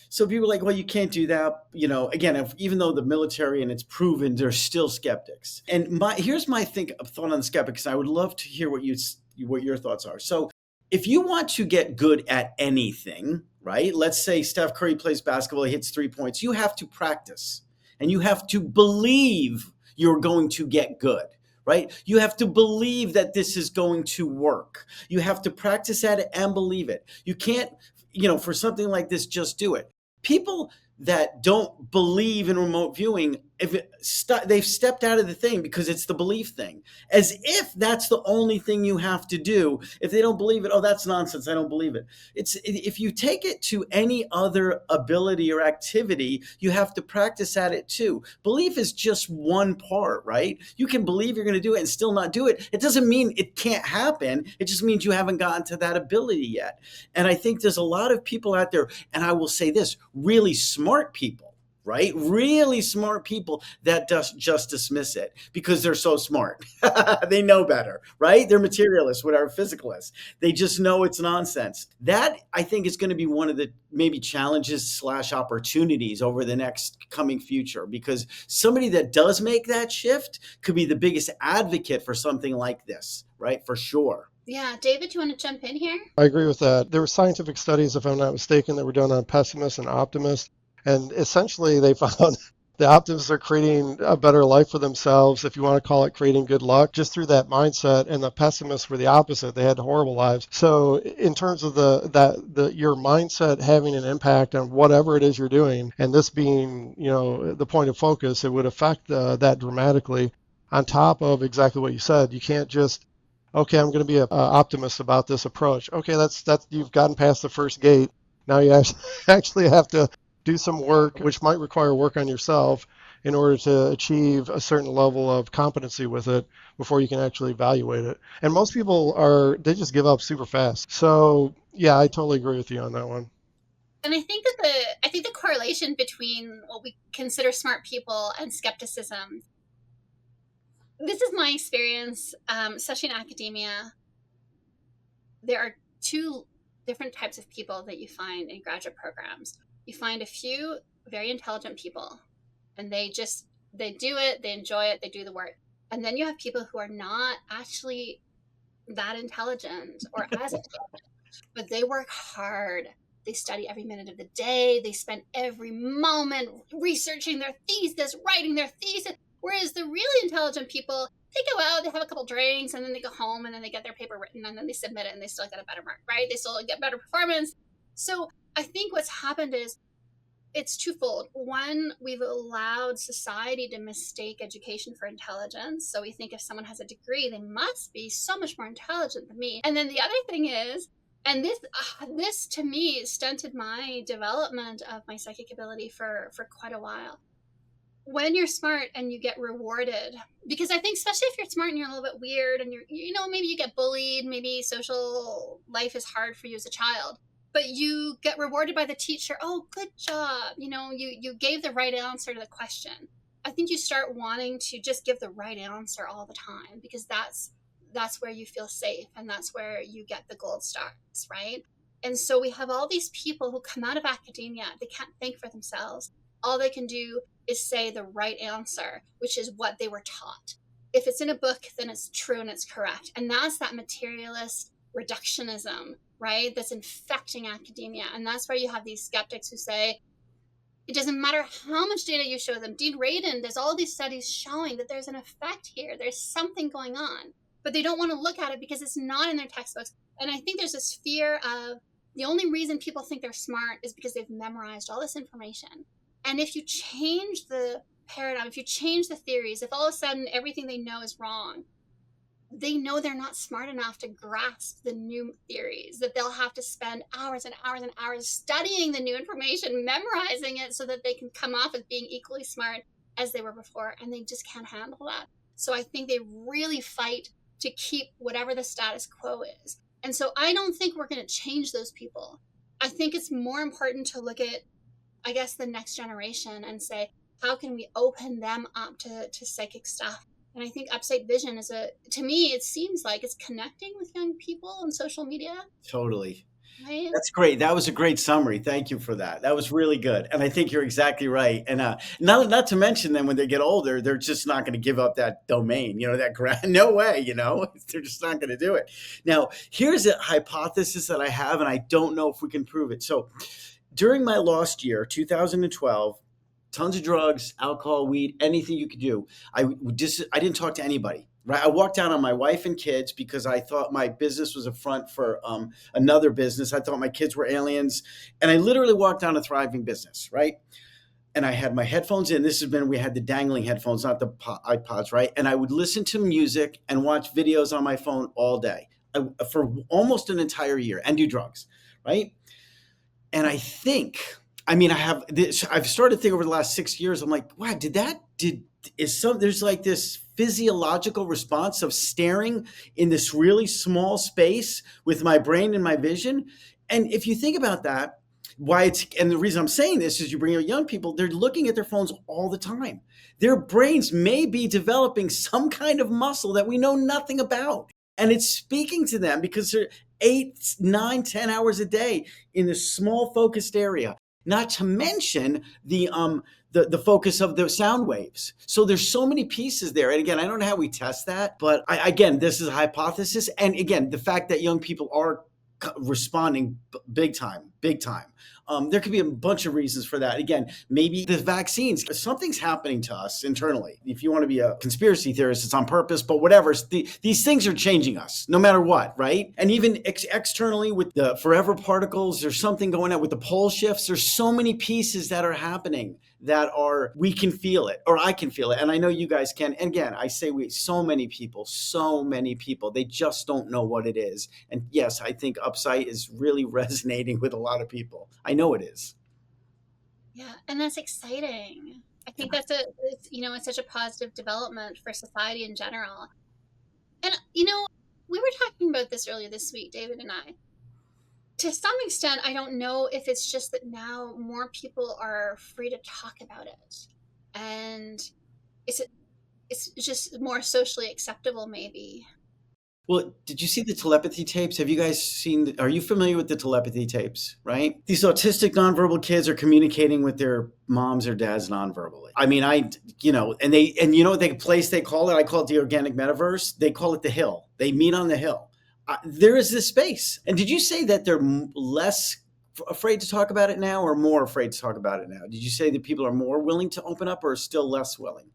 So people are like, well, you can't do that. Again, even though the military and it's proven, there's still skeptics. And here's my thought on the skeptics. I would love to hear what your thoughts are. So if you want to get good at anything, right? Let's say Steph Curry plays basketball, he hits 3 points. You have to practice and you have to believe you're going to get good, right? You have to believe that this is going to work. You have to practice at it and believe it. You can't, for something like this, just do it. People that don't believe in remote viewing, they've stepped out of the thing because it's the belief thing, as if that's the only thing you have to do. If they don't believe it, oh, that's nonsense, I don't believe it. If you take it to any other ability or activity, you have to practice at it too. Belief is just one part, right? You can believe you're going to do it and still not do it. It doesn't mean it can't happen. It just means you haven't gotten to that ability yet. And I think there's a lot of people out there, and I will say this, really smart people, right? Really smart people that just dismiss it because they're so smart. They know better, right? They're materialists, whatever, physicalists. They just know it's nonsense. That, I think, is going to be one of the maybe challenges / opportunities over the next coming future, because somebody that does make that shift could be the biggest advocate for something like this, right? For sure. Yeah, David, do you want to jump in here? I agree with that. There were scientific studies, if I'm not mistaken, that were done on pessimists and optimists. And essentially, they found the optimists are creating a better life for themselves, if you want to call it creating good luck, just through that mindset. And the pessimists were the opposite; they had horrible lives. So, in terms of your mindset having an impact on whatever it is you're doing, and this being, the point of focus, it would affect that dramatically. On top of exactly what you said, you can't just, okay, I'm going to be an optimist about this approach. Okay, that's you've gotten past the first gate. Now you actually have to do some work, which might require work on yourself in order to achieve a certain level of competency with it before you can actually evaluate it. And most people they just give up super fast. So yeah, I totally agree with you on that one. And I think the correlation between what we consider smart people and skepticism, this is my experience, especially in academia. There are two different types of people that you find in graduate programs. You find a few very intelligent people, and they do it, they enjoy it, they do the work. And then you have people who are not actually that intelligent or as intelligent, but they work hard. They study every minute of the day. They spend every moment researching their thesis, writing their thesis. Whereas the really intelligent people, they go out, they have a couple drinks, and then they go home, and then they get their paper written, and then they submit it, and they still get a better mark, right? They still get better performance. So I think what's happened is it's twofold. One, we've allowed society to mistake education for intelligence. So we think if someone has a degree, they must be so much more intelligent than me. And then the other thing is, and this to me stunted my development of my psychic ability for quite a while. When you're smart and you get rewarded, because I think especially if you're smart and you're a little bit weird and maybe you get bullied, maybe social life is hard for you as a child, but you get rewarded by the teacher. Oh, good job. You gave the right answer to the question. I think you start wanting to just give the right answer all the time, because that's where you feel safe, and that's where you get the gold stars, right? And so we have all these people who come out of academia. They can't think for themselves. All they can do is say the right answer, which is what they were taught. If it's in a book, then it's true and it's correct. And that's that materialist reductionism, right? That's infecting academia. And that's where you have these skeptics who say, it doesn't matter how much data you show them. Dean Radin does all these studies showing that there's an effect here. There's something going on. But they don't want to look at it because it's not in their textbooks. And I think there's this fear of the only reason people think they're smart is because they've memorized all this information. And if you change the paradigm, if you change the theories, if all of a sudden everything they know is wrong, they know they're not smart enough to grasp the new theories, that they'll have to spend hours and hours and hours studying the new information, memorizing it so that they can come off as being equally smart as they were before. And they just can't handle that. So I think they really fight to keep whatever the status quo is. And so I don't think we're going to change those people. I think it's more important to look at, I guess, the next generation and say, how can we open them up to psychic stuff? And I think Upsight Vision to me, it seems like it's connecting with young people on social media. Totally. right? That's great. That was a great summary. Thank you for that. That was really good. And I think you're exactly right. And not to mention then when they get older, they're just not going to give up that domain, that no way, they're just not going to do it. Now, here's a hypothesis that I have, and I don't know if we can prove it. So during my lost year, 2012, tons of drugs, alcohol, weed, anything you could do. I didn't talk to anybody. Right, I walked out on my wife and kids because I thought my business was a front for another business. I thought my kids were aliens, and I literally walked down a thriving business. Right, and I had my headphones in. We had the dangling headphones, not the iPods. Right, and I would listen to music and watch videos on my phone all day for almost an entire year, and do drugs. Right, and I think, I've started to think over the last 6 years. I'm like, wow, there's like this physiological response of staring in this really small space with my brain and my vision. And if you think about that, and the reason I'm saying this is you bring out young people, they're looking at their phones all the time. Their brains may be developing some kind of muscle that we know nothing about. And it's speaking to them because they're 8, 9, 10 hours a day in this small focused area. Not to mention the focus of the sound waves. So there's so many pieces there. And again, I don't know how we test that, but this is a hypothesis. And again, the fact that young people are responding big time. There could be a bunch of reasons for that. Again, maybe the vaccines, something's happening to us internally. If you want to be a conspiracy theorist, it's on purpose, but whatever. These things are changing us no matter what, right? And even externally with the forever particles, there's something going on with the pole shifts. There's so many pieces that are happening we can feel it, or I can feel it. And I know you guys can. And again, I say so many people, they just don't know what it is. And yes, I think Upsight is really resonating with a lot of people. I know it is. Yeah, and that's exciting. I think it's such a positive development for society in general. And, we were talking about this earlier this week, David and I. To some extent, I don't know if it's just that now more people are free to talk about it. And it's just more socially acceptable, maybe. Well, did you see the telepathy tapes? Have you guys are you familiar with the telepathy tapes, right? These autistic nonverbal kids are communicating with their moms or dads nonverbally. The place they call it, I call it the organic metaverse. They call it the hill. They meet on the hill. There is this space. And did you say that they're less afraid to talk about it now or more afraid to talk about it now? Did you say that people are more willing to open up or still less willing?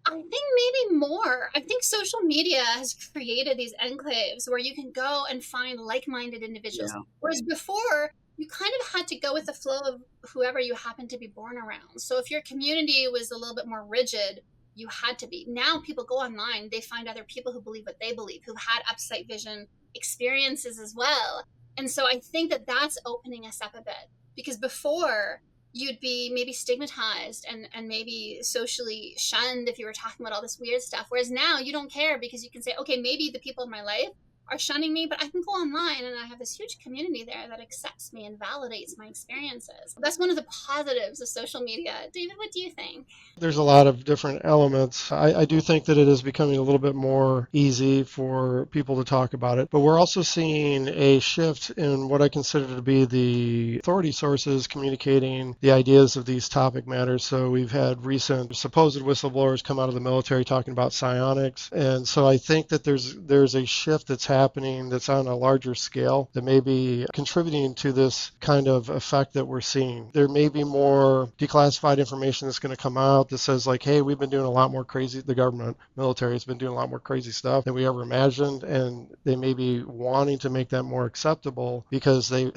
I think maybe more. I think social media has created these enclaves where you can go and find like-minded individuals. Yeah. Whereas before, you kind of had to go with the flow of whoever you happened to be born around. So if your community was a little bit more rigid, you had to be. Now people go online, they find other people who believe what they believe, who've had Upsight Vision experiences as well. And so I think that that's opening us up a bit, because before you'd be maybe stigmatized and maybe socially shunned if you were talking about all this weird stuff. Whereas now you don't care, because you can say, okay, maybe the people in my life are shunning me, but I can go online and I have this huge community there that accepts me and validates my experiences. That's one of the positives of social media. David, what do you think? There's a lot of different elements. I do think that it is becoming a little bit more easy for people to talk about it, but we're also seeing a shift in what I consider to be the authority sources communicating the ideas of these topic matters. So we've had recent supposed whistleblowers come out of the military talking about psionics. And so I think that there's a shift that's happening that's on a larger scale that may be contributing to this kind of effect that we're seeing. There may be more declassified information that's going to come out that says like, hey, we've been doing a lot more crazy, the government, military has been doing a lot more crazy stuff than we ever imagined, and they may be wanting to make that more acceptable because they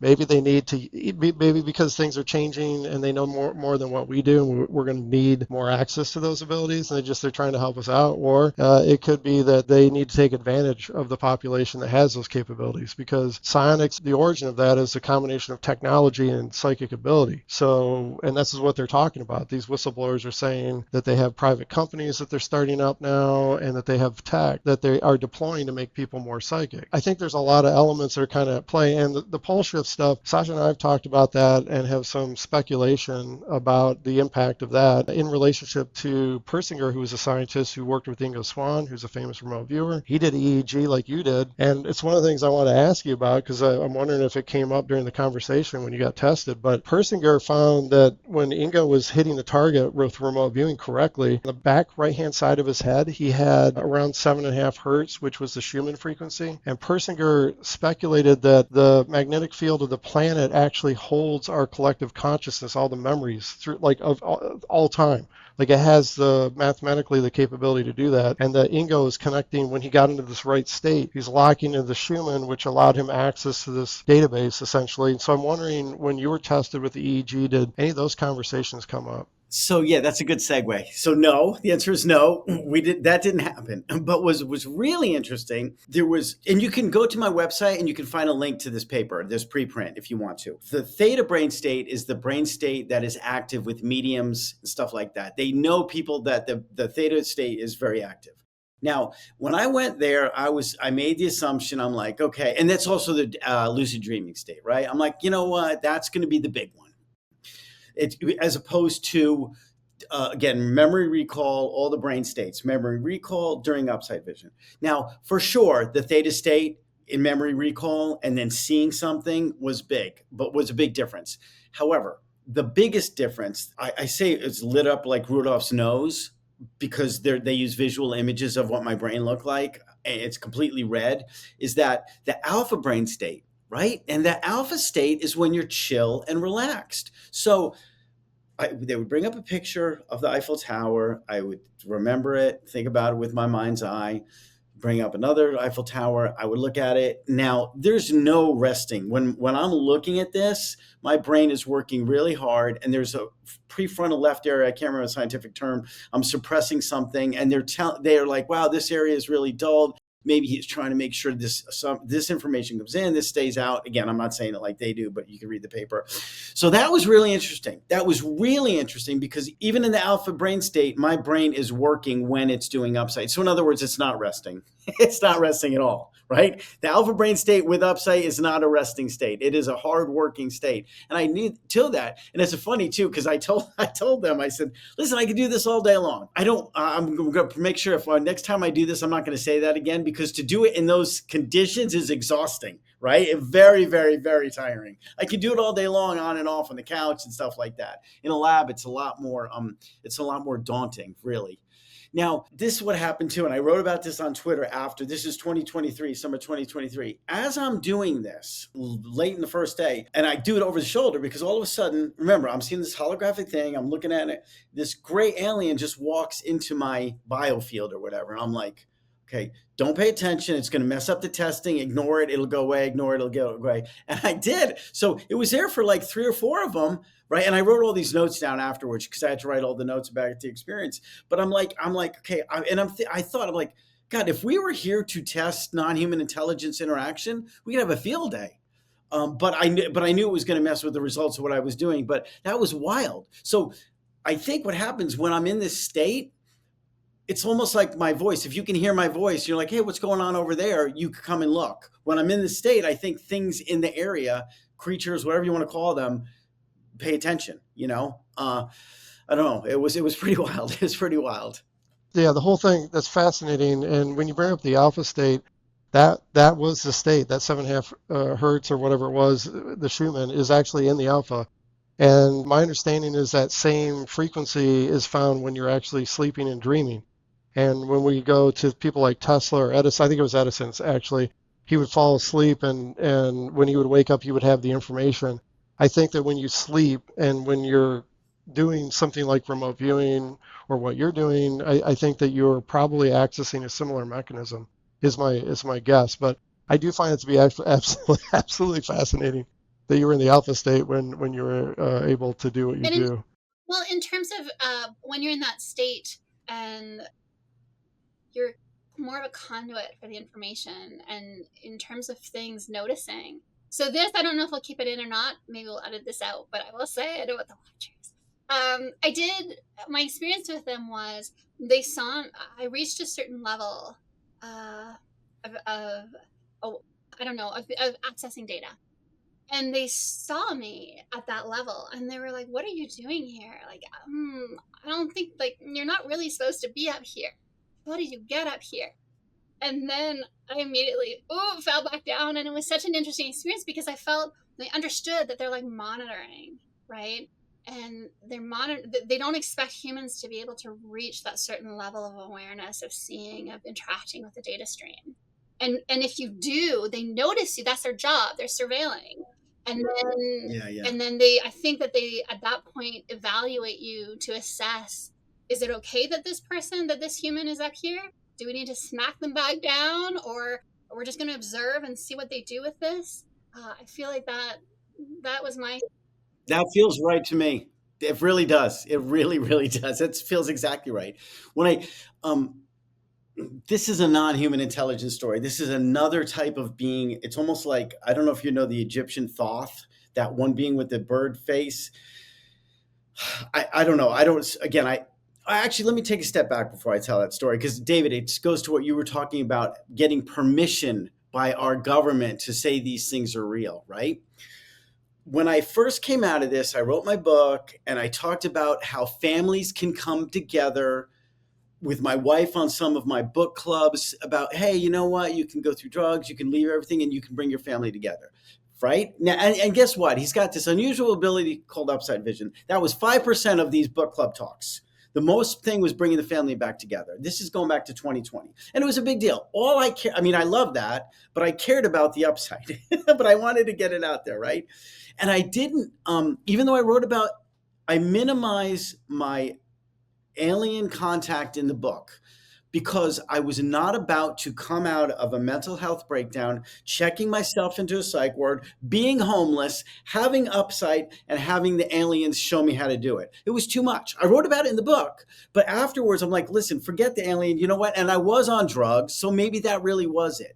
maybe they need to, maybe because things are changing and they know more than what we do, and we're going to need more access to those abilities, and they're trying to help us out. Or it could be that they need to take advantage of the population that has those capabilities, because psionics, the origin of that is a combination of technology and psychic ability. So, and this is what they're talking about. These whistleblowers are saying that they have private companies that they're starting up now, and that they have tech that they are deploying to make people more psychic. I think there's a lot of elements that are kind of at play, and the pole shift stuff, Sasha and I have talked about that and have some speculation about the impact of that in relationship to Persinger, who was a scientist who worked with Ingo Swann, who's a famous remote viewer. He did EEG EEG like you did. And it's one of the things I want to ask you about, because I'm wondering if it came up during the conversation when you got tested. But Persinger found that when Ingo was hitting the target with remote viewing correctly, the back right-hand side of his head, he had around 7.5 hertz, which was the Schumann frequency. And Persinger speculated that the magnetic field of the planet actually holds our collective consciousness, all the memories through, like, of all time. Like, it has mathematically the capability to do that. And that Ingo is connecting, when he got into this right state, he's locking into the Schumann, which allowed him access to this database, essentially. And so I'm wondering, when you were tested with the EEG, did any of those conversations come up? So yeah, that's a good segue. So no, the answer is no. That didn't happen. But was really interesting. There was, and you can go to my website and you can find a link to this paper, this preprint, if you want to. The theta brain state is the brain state that is active with mediums and stuff like that. They know people that the theta state is very active. Now, when I went there, I made the assumption, I'm like, okay, and that's also the lucid dreaming state, right? I'm like, you know what? That's going to be the big one. As opposed to, again, memory recall, all the brain states, memory recall during Upsight Vision. Now, for sure, the theta state in memory recall and then seeing something was a big difference. However, the biggest difference, I say it's lit up like Rudolph's nose, because they use visual images of what my brain looked like, and it's completely red, is that the alpha brain state, right? And the alpha state is when you're chill and relaxed. So they would bring up a picture of the Eiffel Tower. I would remember it, think about it with my mind's eye, bring up another Eiffel Tower. I would look at it. Now, there's no resting. When I'm looking at this, my brain is working really hard, and there's a prefrontal left area. I can't remember the scientific term. I'm suppressing something, and they're like, wow, this area is really dulled. Maybe he's trying to make sure this information comes in, this stays out. Again, I'm not saying it like they do, but you can read the paper. So that was really interesting. Because even in the alpha brain state, my brain is working when it's doing Upsight. So in other words, it's not resting. It's not resting at all, right? The alpha brain state with Upsight is not a resting state. It is a hard working state. And I knew till that. And it's funny too, because I told them, I said, listen, I can do this all day long. I'm going to make sure if next time I do this, I'm not going to say that again, because to do it in those conditions is exhausting, right? Very, very, very tiring. I can do it all day long on and off on the couch and stuff like that. In a lab, it's a lot more daunting, really. Now, this is what happened too, and I wrote about this on Twitter after. This is 2023, summer 2023. As I'm doing this late in the first day, and I do it over the shoulder, because all of a sudden, remember, I'm seeing this holographic thing, I'm looking at it, this gray alien just walks into my biofield or whatever, and I'm like, okay, don't pay attention. It's going to mess up the testing. Ignore it. It'll go away. Ignore it. It'll go away. And I did. So it was there for like 3 or 4 of them, right? And I wrote all these notes down afterwards, because I had to write all the notes about the experience. But I'm like, okay. I thought, I'm like, God, if we were here to test non-human intelligence interaction, we could have a field day. But I knew it was going to mess with the results of what I was doing. But that was wild. So I think what happens when I'm in this state, it's almost like my voice. If you can hear my voice, you're like, hey, what's going on over there? You can come and look. When I'm in the state, I think things in the area, creatures, whatever you want to call them, pay attention, I don't know. It was pretty wild. It was pretty wild. Yeah, the whole thing, that's fascinating. And when you bring up the alpha state, that was the state, that 7.5 hertz or whatever it was, the Schumann is actually in the alpha. And my understanding is that same frequency is found when you're actually sleeping and dreaming. And when we go to people like Tesla or Edison, I think it was Edison's actually, he would fall asleep, and when he would wake up, he would have the information. I think that when you sleep and when you're doing something like remote viewing or what you're doing, I think that you're probably accessing a similar mechanism, is my guess. But I do find it to be absolutely fascinating that you were in the alpha state when you were able to do what you do. Well, in terms of when you're in that state and you're more of a conduit for the information, and in terms of things noticing. So this, I don't know if we'll keep it in or not. Maybe we'll edit this out, but I will say I know what the watchers. My experience with them was I reached a certain level of accessing data. And they saw me at that level, and they were like, what are you doing here? Like, I don't think, like, you're not really supposed to be up here. How did you get up here? And then I immediately fell back down, and it was such an interesting experience because I felt they understood that they're like monitoring, right? And they don't expect humans to be able to reach that certain level of awareness, of seeing, of interacting with the data stream. And if you do, they notice you. That's their job. They're surveilling. And then they, I think that they at that point evaluate you to assess, is it okay that this human is up here? Do we need to smack them back down, or we're just going to observe and see what they do with this? I feel like that was my. That feels right to me. It really does. It really, really does. It feels exactly right. When this is a non-human intelligence story. This is another type of being. It's almost like, I don't know if you know the Egyptian Thoth, that one being with the bird face. I don't know. I actually, let me take a step back before I tell that story, because David, it goes to what you were talking about, getting permission by our government to say these things are real, right? When I first came out of this, I wrote my book and I talked about how families can come together with my wife on some of my book clubs about, hey, you know what? You can go through drugs, you can leave everything, and you can bring your family together. Right now, and guess what? He's got this unusual ability called Upsight Vision. That was 5% of these book club talks. The most thing was bringing the family back together. This is going back to 2020, and it was a big deal. I love that, but I cared about the upside, but I wanted to get it out there, right? And I didn't, even though I minimize my alien contact in the book, because I was not about to come out of a mental health breakdown, checking myself into a psych ward, being homeless, having Upsight, and having the aliens show me how to do it. It was too much. I wrote about it in the book, but afterwards I'm like, listen, forget the alien. You know what? And I was on drugs, so maybe that really was it.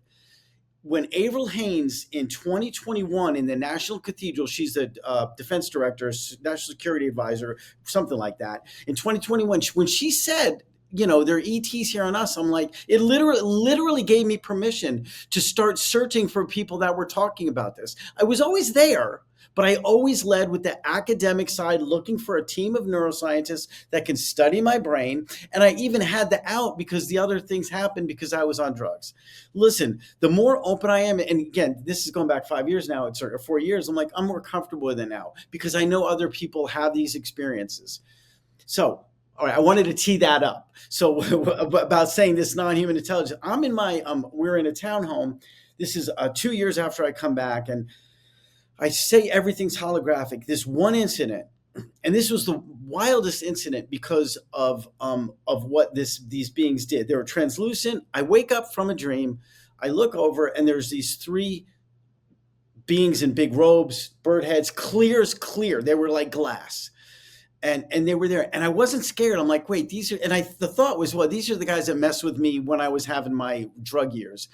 When Avril Haines in 2021 in the National Cathedral, she's the defense director, national security advisor, something like that. In 2021, when she said, there are ETs here on us, I'm like, it literally gave me permission to start searching for people that were talking about this. I was always there, but I always led with the academic side, looking for a team of neuroscientists that can study my brain. And I even had the out because the other things happened because I was on drugs. Listen, the more open I am, and again, this is going back 5 years now, or 4 years, I'm like, I'm more comfortable with it now because I know other people have these experiences. So, all right, I wanted to tee that up. So about saying this non-human intelligence, we're in a townhome. This is 2 years after I come back, and I say everything's holographic. This one incident, and this was the wildest incident because of what these beings did. They were translucent. I wake up from a dream. I look over, and there's these 3 beings in big robes, bird heads, clear as clear. They were like glass. And they were there, and I wasn't scared. I'm like, wait, the thought was, well, these are the guys that messed with me when I was having my drug years.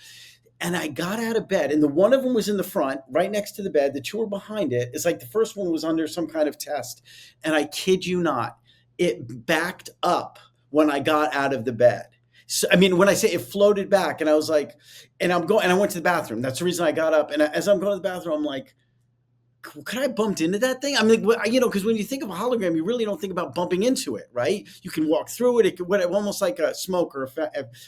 And I got out of bed, and the one of them was in the front, right next to the bed. The 2 were behind it. It's like the first one was under some kind of test. And I kid you not, it backed up when I got out of the bed. So, when I say it floated back, and I was like, and I went to the bathroom. That's the reason I got up. And as I'm going to the bathroom, I'm like, could I bumped into that thing? Because when you think of a hologram, you really don't think about bumping into it, right? You can walk through it. It could, almost like a smoke or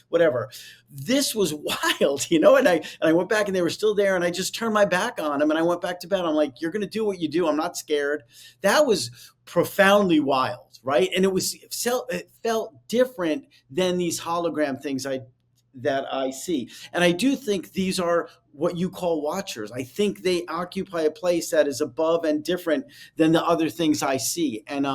whatever. This was wild, and I went back and they were still there, and I just turned my back on them and I went back to bed. I'm like, you're going to do what you do. I'm not scared. That was profoundly wild, right? And it felt different than these hologram things that I see. And I do think these are what you call watchers. I think they occupy a place that is above and different than the other things I see. And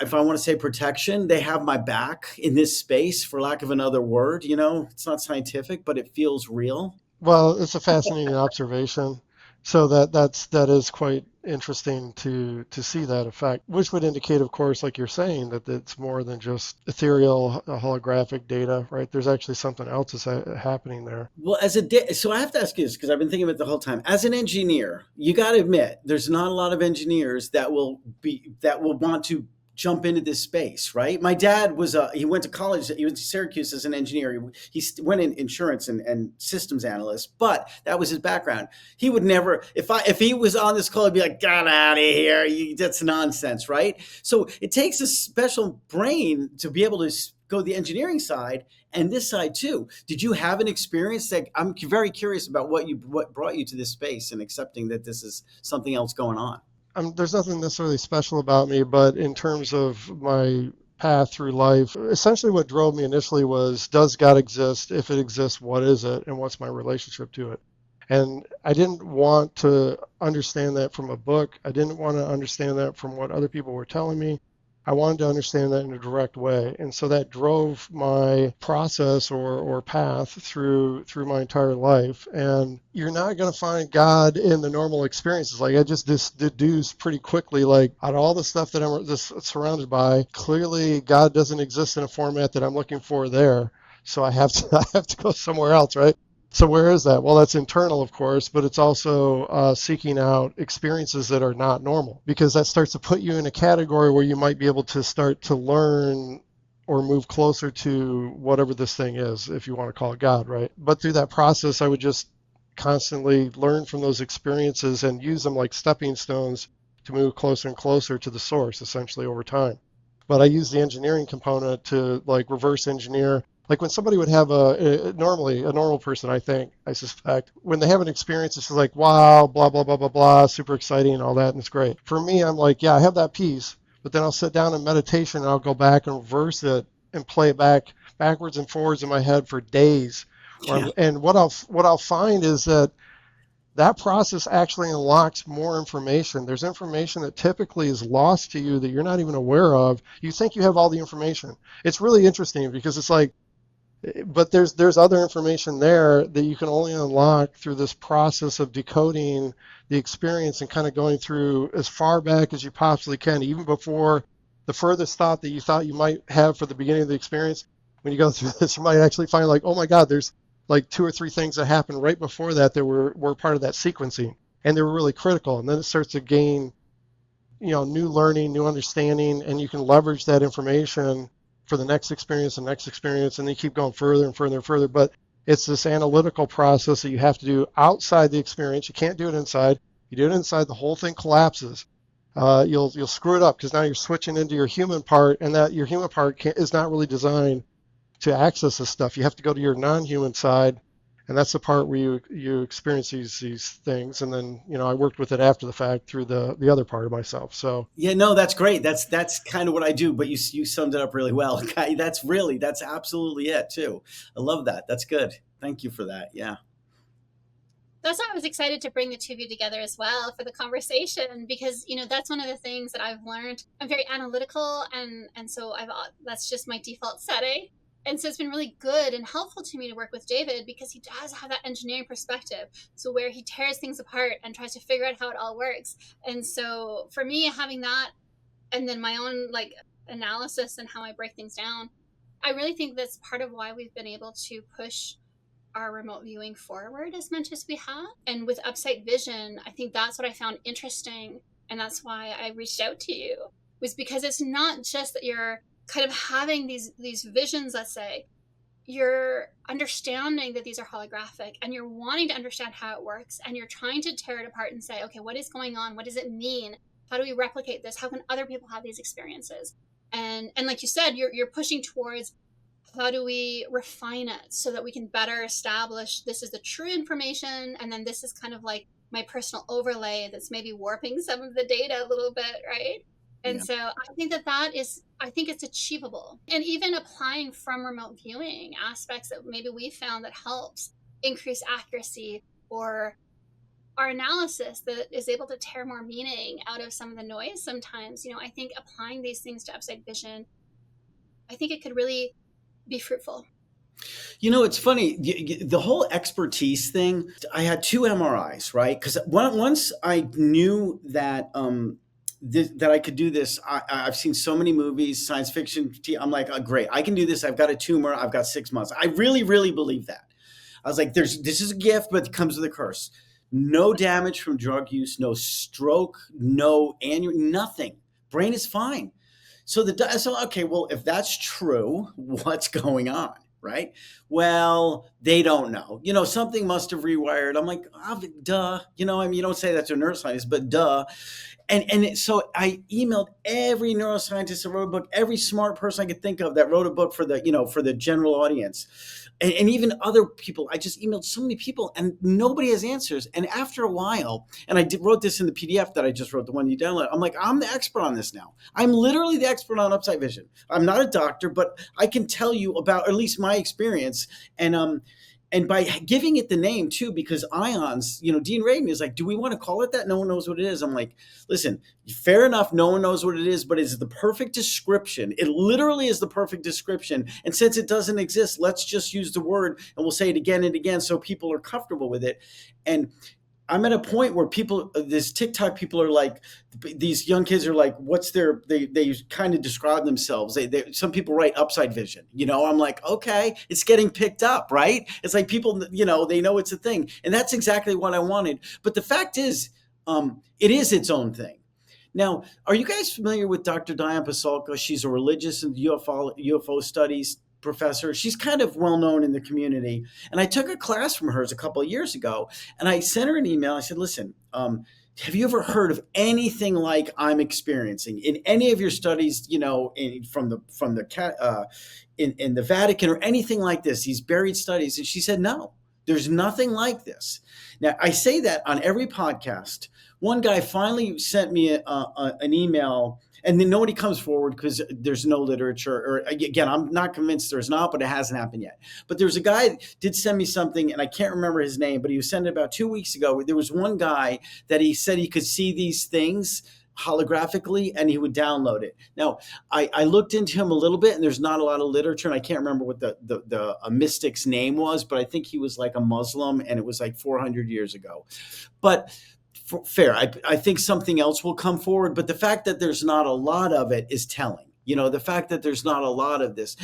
if I want to say protection, they have my back in this space, for lack of another word. It's not scientific, but it feels real. Well, it's a fascinating observation. So that is quite interesting to see that effect, which would indicate, of course, like you're saying, that it's more than just ethereal holographic data, right? There's actually something else is happening there. Well, so I have to ask you this because I've been thinking about it the whole time. As an engineer, you got to admit there's not a lot of engineers that will want to jump into this space, right? My dad he went to college, he went to Syracuse as an engineer. He went in insurance and systems analyst, but that was his background. He would never, if he was on this call, he'd be like, get out of here. That's nonsense, right? So it takes a special brain to be able to go the engineering side and this side too. Did you have an experience that I'm very curious about what brought you to this space and accepting that this is something else going on? There's nothing necessarily special about me, but in terms of my path through life, essentially what drove me initially was, does God exist? If it exists, what is it? And what's my relationship to it? And I didn't want to understand that from a book. I didn't want to understand that from what other people were telling me. I wanted to understand that in a direct way. And so that drove my process or path through my entire life. And you're not going to find God in the normal experiences. Like I just deduced pretty quickly, like out of all the stuff that I'm just surrounded by, clearly God doesn't exist in a format that I'm looking for there. So I have to go somewhere else, right? So where is that? Well, that's internal, of course, but it's also seeking out experiences that are not normal, because that starts to put you in a category where you might be able to start to learn or move closer to whatever this thing is, if you want to call it God, right? But through that process, I would just constantly learn from those experiences and use them like stepping stones to move closer and closer to the source, essentially over time. But I use the engineering component to like reverse engineer. Like when somebody would have normally a normal person, I suspect, when they have an experience, it's just like, wow, blah, blah, blah, blah, blah, super exciting and all that, and it's great. For me, I'm like, yeah, I have that piece, but then I'll sit down in meditation and I'll go back and reverse it and play it backwards and forwards in my head for days. Yeah. And what I'll find is that process actually unlocks more information. There's information that typically is lost to you that you're not even aware of. You think you have all the information. It's really interesting because it's like, but there's other information there that you can only unlock through this process of decoding the experience and kind of going through as far back as you possibly can, even before the furthest thought that you thought you might have for the beginning of the experience. When you go through this, you might actually find like, oh my God, there's like 2 or 3 things that happened right before that were part of that sequencing, and they were really critical. And then it starts to gain, new learning, new understanding, and you can leverage that information for the next experience and next experience, and then you keep going further and further and further. But it's this analytical process that you have to do outside the experience. You can't do it inside. You do it inside, the whole thing collapses. You'll screw it up because now you're switching into your human part, and that your human part is not really designed to access this stuff. You have to go to your non-human side, and that's the part where you experience these things. And then I worked with it after the fact through the other part of myself. So Yeah, no, that's great. That's kind of what I do, but you summed it up really well. Okay, that's absolutely it too. I love that. That's good. Thank you for that. Yeah. That's why I was excited to bring the two of you together as well for the conversation, because that's one of the things that I've learned. I'm very analytical, and so that's just my default setting. And so it's been really good and helpful to me to work with David, because he does have that engineering perspective. So where he tears things apart and tries to figure out how it all works. And so for me, having that, and then my own like analysis and how I break things down, I really think that's part of why we've been able to push our remote viewing forward as much as we have. And with Upsight Vision, I think that's what I found interesting. And that's why I reached out to you, was because it's not just that you're kind of having these visions, let's say, you're understanding that these are holographic, and you're wanting to understand how it works, and you're trying to tear it apart and say, okay, what is going on? What does it mean? How do we replicate this? How can other people have these experiences? And like you said, you're pushing towards, how do we refine it so that we can better establish this is the true information, and then this is kind of like my personal overlay that's maybe warping some of the data a little bit, right? And so I think I think it's achievable. And even applying from remote viewing aspects that maybe we found that helps increase accuracy, or our analysis that is able to tear more meaning out of some of the noise sometimes. I think applying these things to Upsight Vision, I think it could really be fruitful. It's funny, the whole expertise thing. I had 2 MRIs, right? Because once I knew that that I could do this, I've seen so many movies, science fiction. I'm like, oh, great, I can do this. I've got a tumor. I've got 6 months. I really, really believe that. I was like, this is a gift, but it comes with a curse. No damage from drug use, no stroke, no nothing. Brain is fine. So okay, well, if that's true, what's going on, right? Well, they don't know. Something must have rewired. I'm like, oh, duh. You don't say that to a neuroscientist, but duh. So I emailed every neuroscientist that wrote a book, every smart person I could think of that wrote a book for the general audience, and even other people. I just emailed so many people, and nobody has answers. And after a while, and wrote this in the PDF that I just wrote, the one you download. I'm like, I'm the expert on this now. I'm literally the expert on Upsight Vision. I'm not a doctor, but I can tell you about at least my experience. And by giving it the name too, because ions, Dean Radin is like, do we want to call it that? No one knows what it is. I'm like, listen, fair enough. No one knows what it is, but it's the perfect description. It literally is the perfect description. And since it doesn't exist, let's just use the word, and we'll say it again and again so people are comfortable with it. And I'm at a point where these TikTok people are like, these young kids are like, they kind of describe themselves. Some people write Upsight Vision, I'm like, okay, it's getting picked up, right? It's like people, they know it's a thing. And that's exactly what I wanted. But the fact is, it is its own thing. Now, are you guys familiar with Dr. Diane Pasulka? She's a religious and UFO studies professor. She's kind of well known in the community. And I took a class from hers a couple of years ago, and I sent her an email. I said, listen, have you ever heard of anything like I'm experiencing in any of your studies, in the Vatican or anything like this, these buried studies? And she said, no, there's nothing like this. Now, I say that on every podcast. One guy finally sent me an email, and then nobody comes forward because there's no literature. Or again, I'm not convinced there's not, but it hasn't happened yet. But there's a guy that did send me something, and I can't remember his name, but he was sending it about 2 weeks ago. There was one guy that he said he could see these things holographically, and he would download it. Now, I looked into him a little bit, and there's not a lot of literature, and I can't remember what the mystic's name was, but I think he was like a Muslim, and it was like 400 years ago. But fair. I think something else will come forward, but the fact that there's not a lot of it is telling. The fact that there's not a lot of this.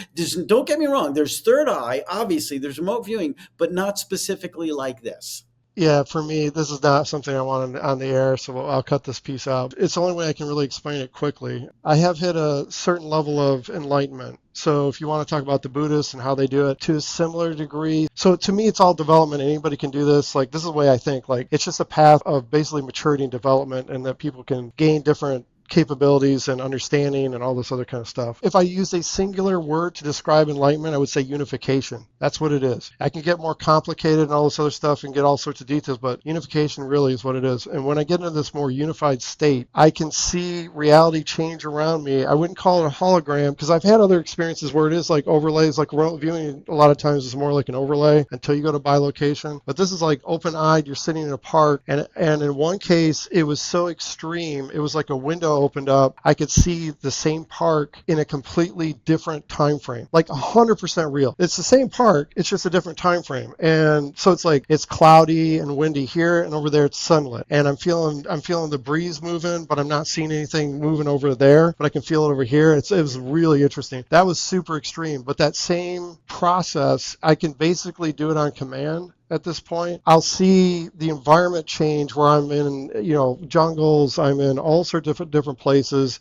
Don't get me wrong. There's third eye, obviously. There's remote viewing, but not specifically like this. Yeah, for me, this is not something I want on the air, so I'll cut this piece out. It's the only way I can really explain it quickly. I have hit a certain level of enlightenment. So if you want to talk about the Buddhists and how they do it to a similar degree. So to me, it's all development. Anybody can do this. Like, this is the way I think. Like, it's just a path of basically maturity and development, and that people can gain different capabilities and understanding and all this other kind of stuff. If I use a singular word to describe enlightenment, I would say unification. That's what it is. I can get more complicated and all this other stuff and get all sorts of details, but unification really is what it is. And when I get into this more unified state, I can see reality change around me. I wouldn't call it a hologram, because I've had other experiences where it is like overlays, like remote viewing. A lot of times is more like an overlay until you go to bilocation. But this is like open-eyed. You're sitting in a park, and in one case, it was so extreme. It was like a window opened up. I could see the same park in a completely different time frame, like 100% real. It's the same park, it's just a different time frame. And so it's like it's cloudy and windy here, and over there it's sunlit. And I'm feeling the breeze moving, but I'm not seeing anything moving over there, but I can feel it over here. It was really interesting. That was super extreme, but that same process, I can basically do it on command. At this point, I'll see the environment change where I'm in, jungles, I'm in all sorts of different places.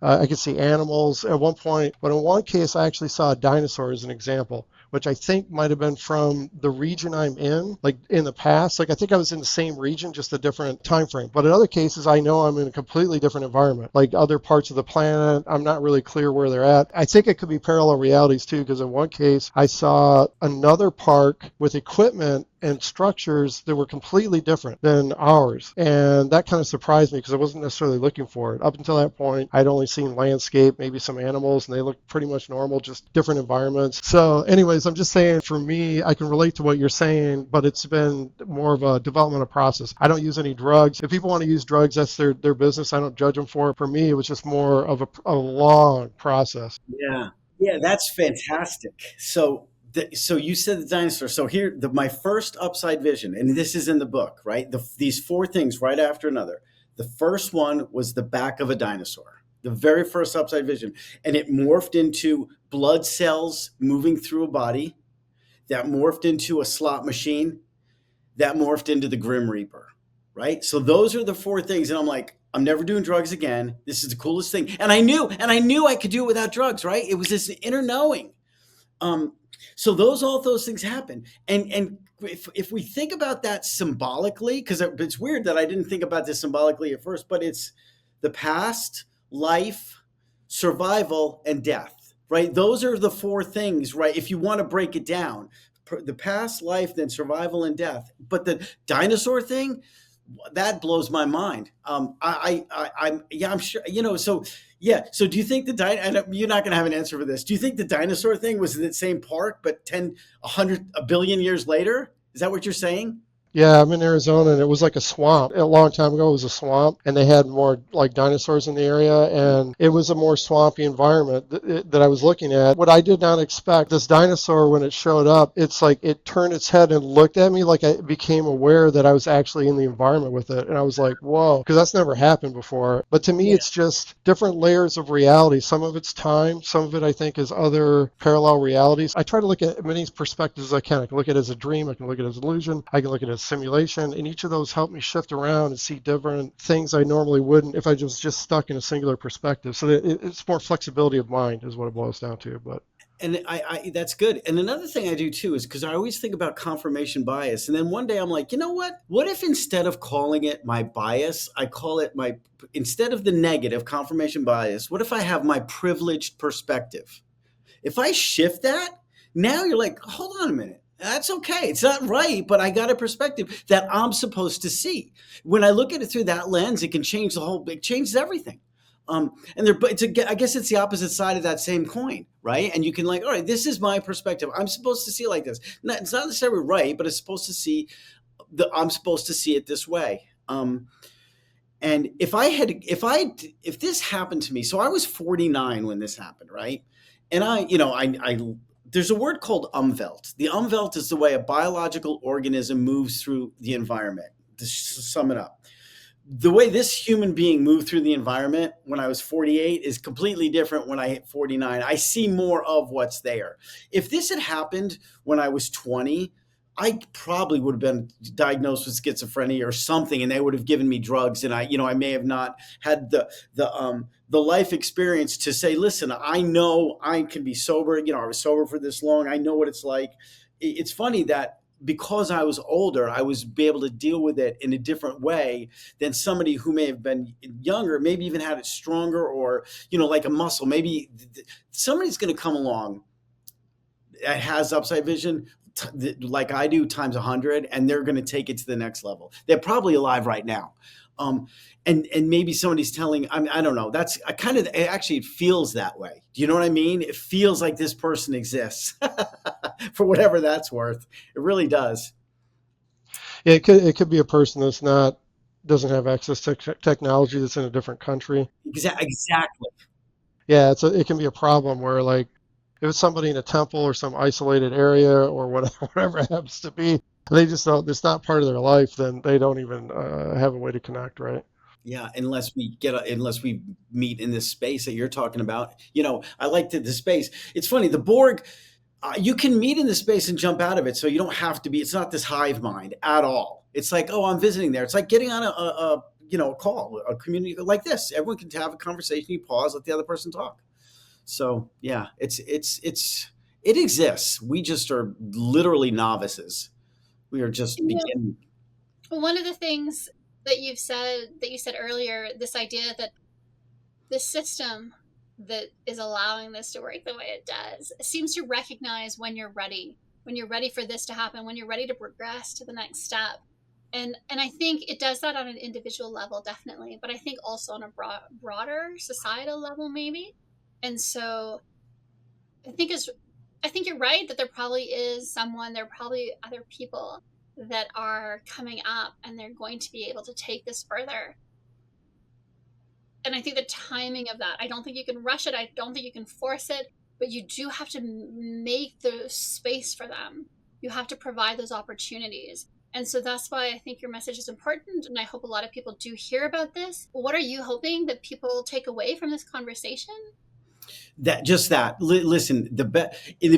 I can see animals at one point, but in one case, I actually saw a dinosaur as an example, which I think might have been from the region I'm in, like in the past. Like I think I was in the same region, just a different time frame. But in other cases, I know I'm in a completely different environment, like other parts of the planet. I'm not really clear where they're at. I think it could be parallel realities too, because in one case, I saw another park with equipment and structures that were completely different than ours. And that kind of surprised me because I wasn't necessarily looking for it. Up until that point, I'd only seen landscape, maybe some animals, and they looked pretty much normal, just different environments. So anyways, I'm just saying, for me, I can relate to what you're saying, but it's been more of a developmental process. I don't use any drugs. If people want to use drugs, that's their business. I don't judge them for it. For me, it was just more of a long process. Yeah, that's fantastic. So you said the dinosaur. So here, my first Upsight Vision, and this is in the book, right? These four things right after another. The first one was the back of a dinosaur, the very first Upsight Vision. And it morphed into blood cells moving through a body. That morphed into a slot machine. That morphed into the Grim Reaper, right? So those are the four things. And I'm like, I'm never doing drugs again. This is the coolest thing. And I knew I could do it without drugs, right? It was this inner knowing. So all those things happen. And if we think about that symbolically, because it's weird that I didn't think about this symbolically at first, but it's the past, life, survival, and death, right? Those are the four things, right? If you want to break it down, the past, life, then survival and death. But the dinosaur thing, that blows my mind. I'm sure, so yeah. So do you think you're not going to have an answer for this. Do you think the dinosaur thing was in the same park, but 10, 100, a billion years later? Is that what you're saying? Yeah, I'm in Arizona, and it was like a swamp. A long time ago, it was a swamp, and they had more like dinosaurs in the area, and it was a more swampy environment that I was looking at. What I did not expect, this dinosaur, when it showed up, it's like it turned its head and looked at me like I became aware that I was actually in the environment with it. And I was like, whoa, because that's never happened before. But to me, it's just different layers of reality. Some of it's time, some of it I think is other parallel realities. I try to look at many perspectives as I can. I can look at it as a dream, I can look at it as an illusion, I can look at it as simulation, and each of those help me shift around and see different things I normally wouldn't if I was just stuck in a singular perspective. So it's more flexibility of mind is what it boils down to. But and I that's good. And another thing I do too is because I always think about confirmation bias, and then one day I'm like, you know what? What if instead of calling it my bias, I call it instead of the negative confirmation bias, what if I have my privileged perspective? If I shift that, now you're like, hold on a minute. That's okay. It's not right, but I got a perspective that I'm supposed to see. When I look at it through that lens, it can change it changes everything. I guess it's the opposite side of that same coin, right? And you can all right, this is my perspective. I'm supposed to see it like this. It's not necessarily right, but I'm supposed to see it this way. And if this happened to me, so I was 49 when this happened, right? And I there's a word called umwelt. The umwelt is the way a biological organism moves through the environment. To sum it up, the way this human being moved through the environment when I was 48 is completely different when I hit 49. I see more of what's there. If this had happened when I was 20, I probably would have been diagnosed with schizophrenia or something, and they would have given me drugs, and I may have not had the life experience to say, listen, I know I can be sober. I was sober for this long. I know what it's like. It's funny that because I was older, I was be able to deal with it in a different way than somebody who may have been younger, maybe even had it stronger, or like a muscle. Maybe somebody's going to come along that has Upsight Vision like I do times 100, and they're going to take it to the next level. They're probably alive right now. And maybe somebody's telling, I don't know. It feels that way. Do you know what I mean? It feels like this person exists for whatever that's worth. It really does. yeah, it could be a person doesn't have access to technology, that's in a different country. Exactly. Yeah, it can be a problem where like if it's somebody in a temple or some isolated area or whatever it happens to be, they just don't, it's not part of their life, then they don't even have a way to connect, right? Yeah, unless we meet in this space that you're talking about. I like the space. It's funny, the Borg, you can meet in the space and jump out of it, so you don't have to be. It's not this hive mind at all. It's like, oh, I'm visiting there. It's like getting on a call, a community like this. Everyone can have a conversation. You pause, let the other person talk. So yeah, it exists. We just are literally novices. We are just beginning. One of the things that you said earlier, this idea that the system that is allowing this to work the way it does seems to recognize when you're ready for this to happen, when you're ready to progress to the next step. And I think it does that on an individual level, definitely, but I think also on a broader societal level, maybe. And so I think you're right that there probably other people that are coming up, and they're going to be able to take this further. And I think the timing of that, I don't think you can rush it. I don't think you can force it, but you do have to make the space for them. You have to provide those opportunities. And so that's why I think your message is important. And I hope a lot of people do hear about this. What are you hoping that people take away from this conversation? Listen,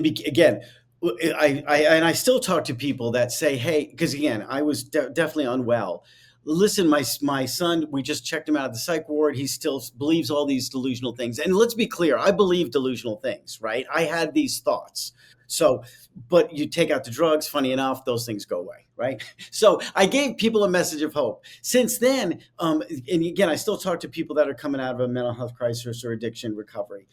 again, I still talk to people that say, hey, because again, I was definitely unwell. Listen, my son, we just checked him out of the psych ward. He still believes all these delusional things. And let's be clear, I believe delusional things, right? I had these thoughts. So, but you take out the drugs, funny enough, those things go away, right? So I gave people a message of hope. Since then, and again, I still talk to people that are coming out of a mental health crisis or addiction recovery.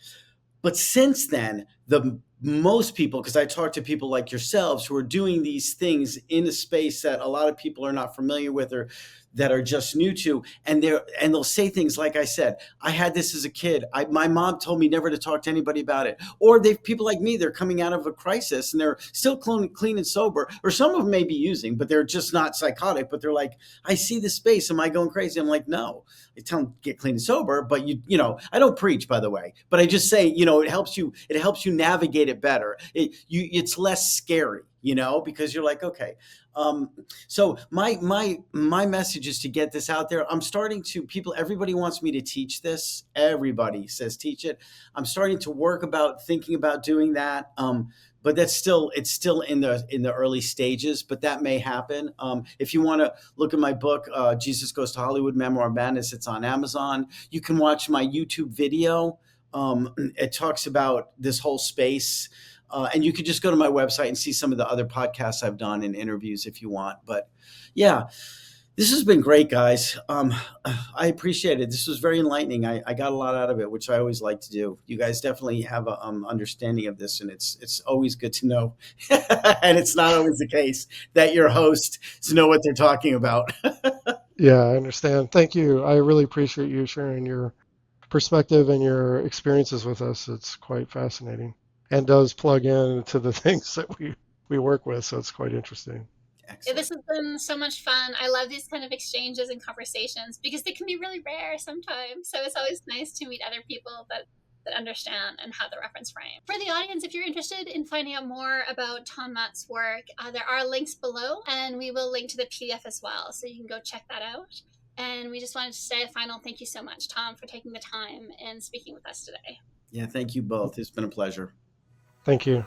But since then, the most people, because I talk to people like yourselves who are doing these things in a space that a lot of people are not familiar with or that are just new to, and they'll say things like I said, I had this as a kid. My mom told me never to talk to anybody about it. Or people like me, they're coming out of a crisis and they're still clean and sober, or some of them may be using, but they're just not psychotic. But they're like, I see the space. Am I going crazy? I'm like, no. I tell them get clean and sober, but I don't preach, by the way, but I just say, it helps you navigate it better. It's less scary, because you're like, okay. So my message is to get this out there. I'm starting to everybody wants me to teach this. Everybody says teach it. I'm starting to thinking about doing that. But it's still in the early stages, but that may happen. If you want to look at my book, Jesus Goes to Hollywood, Memoir of Madness, it's on Amazon. You can watch my YouTube video. It talks about this whole space. And you could just go to my website and see some of the other podcasts I've done and interviews if you want. But yeah, this has been great, guys. I appreciate it. This was very enlightening. I got a lot out of it, which I always like to do. You guys definitely have a understanding of this, and it's always good to know. And it's not always the case that your hosts know what they're talking about. Yeah, I understand. Thank you. I really appreciate you sharing your perspective and your experiences with us. It's quite fascinating and does plug into the things that we work with. So it's quite interesting. Yeah, this has been so much fun. I love these kind of exchanges and conversations because they can be really rare sometimes. So it's always nice to meet other people that understand and have the reference frame. For the audience, if you're interested in finding out more about Tom Matt's work, there are links below, and we will link to the PDF as well. So you can go check that out. And we just wanted to say a final thank you so much, Tom, for taking the time and speaking with us today. Yeah, thank you both. It's been a pleasure. Thank you.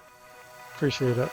Appreciate it.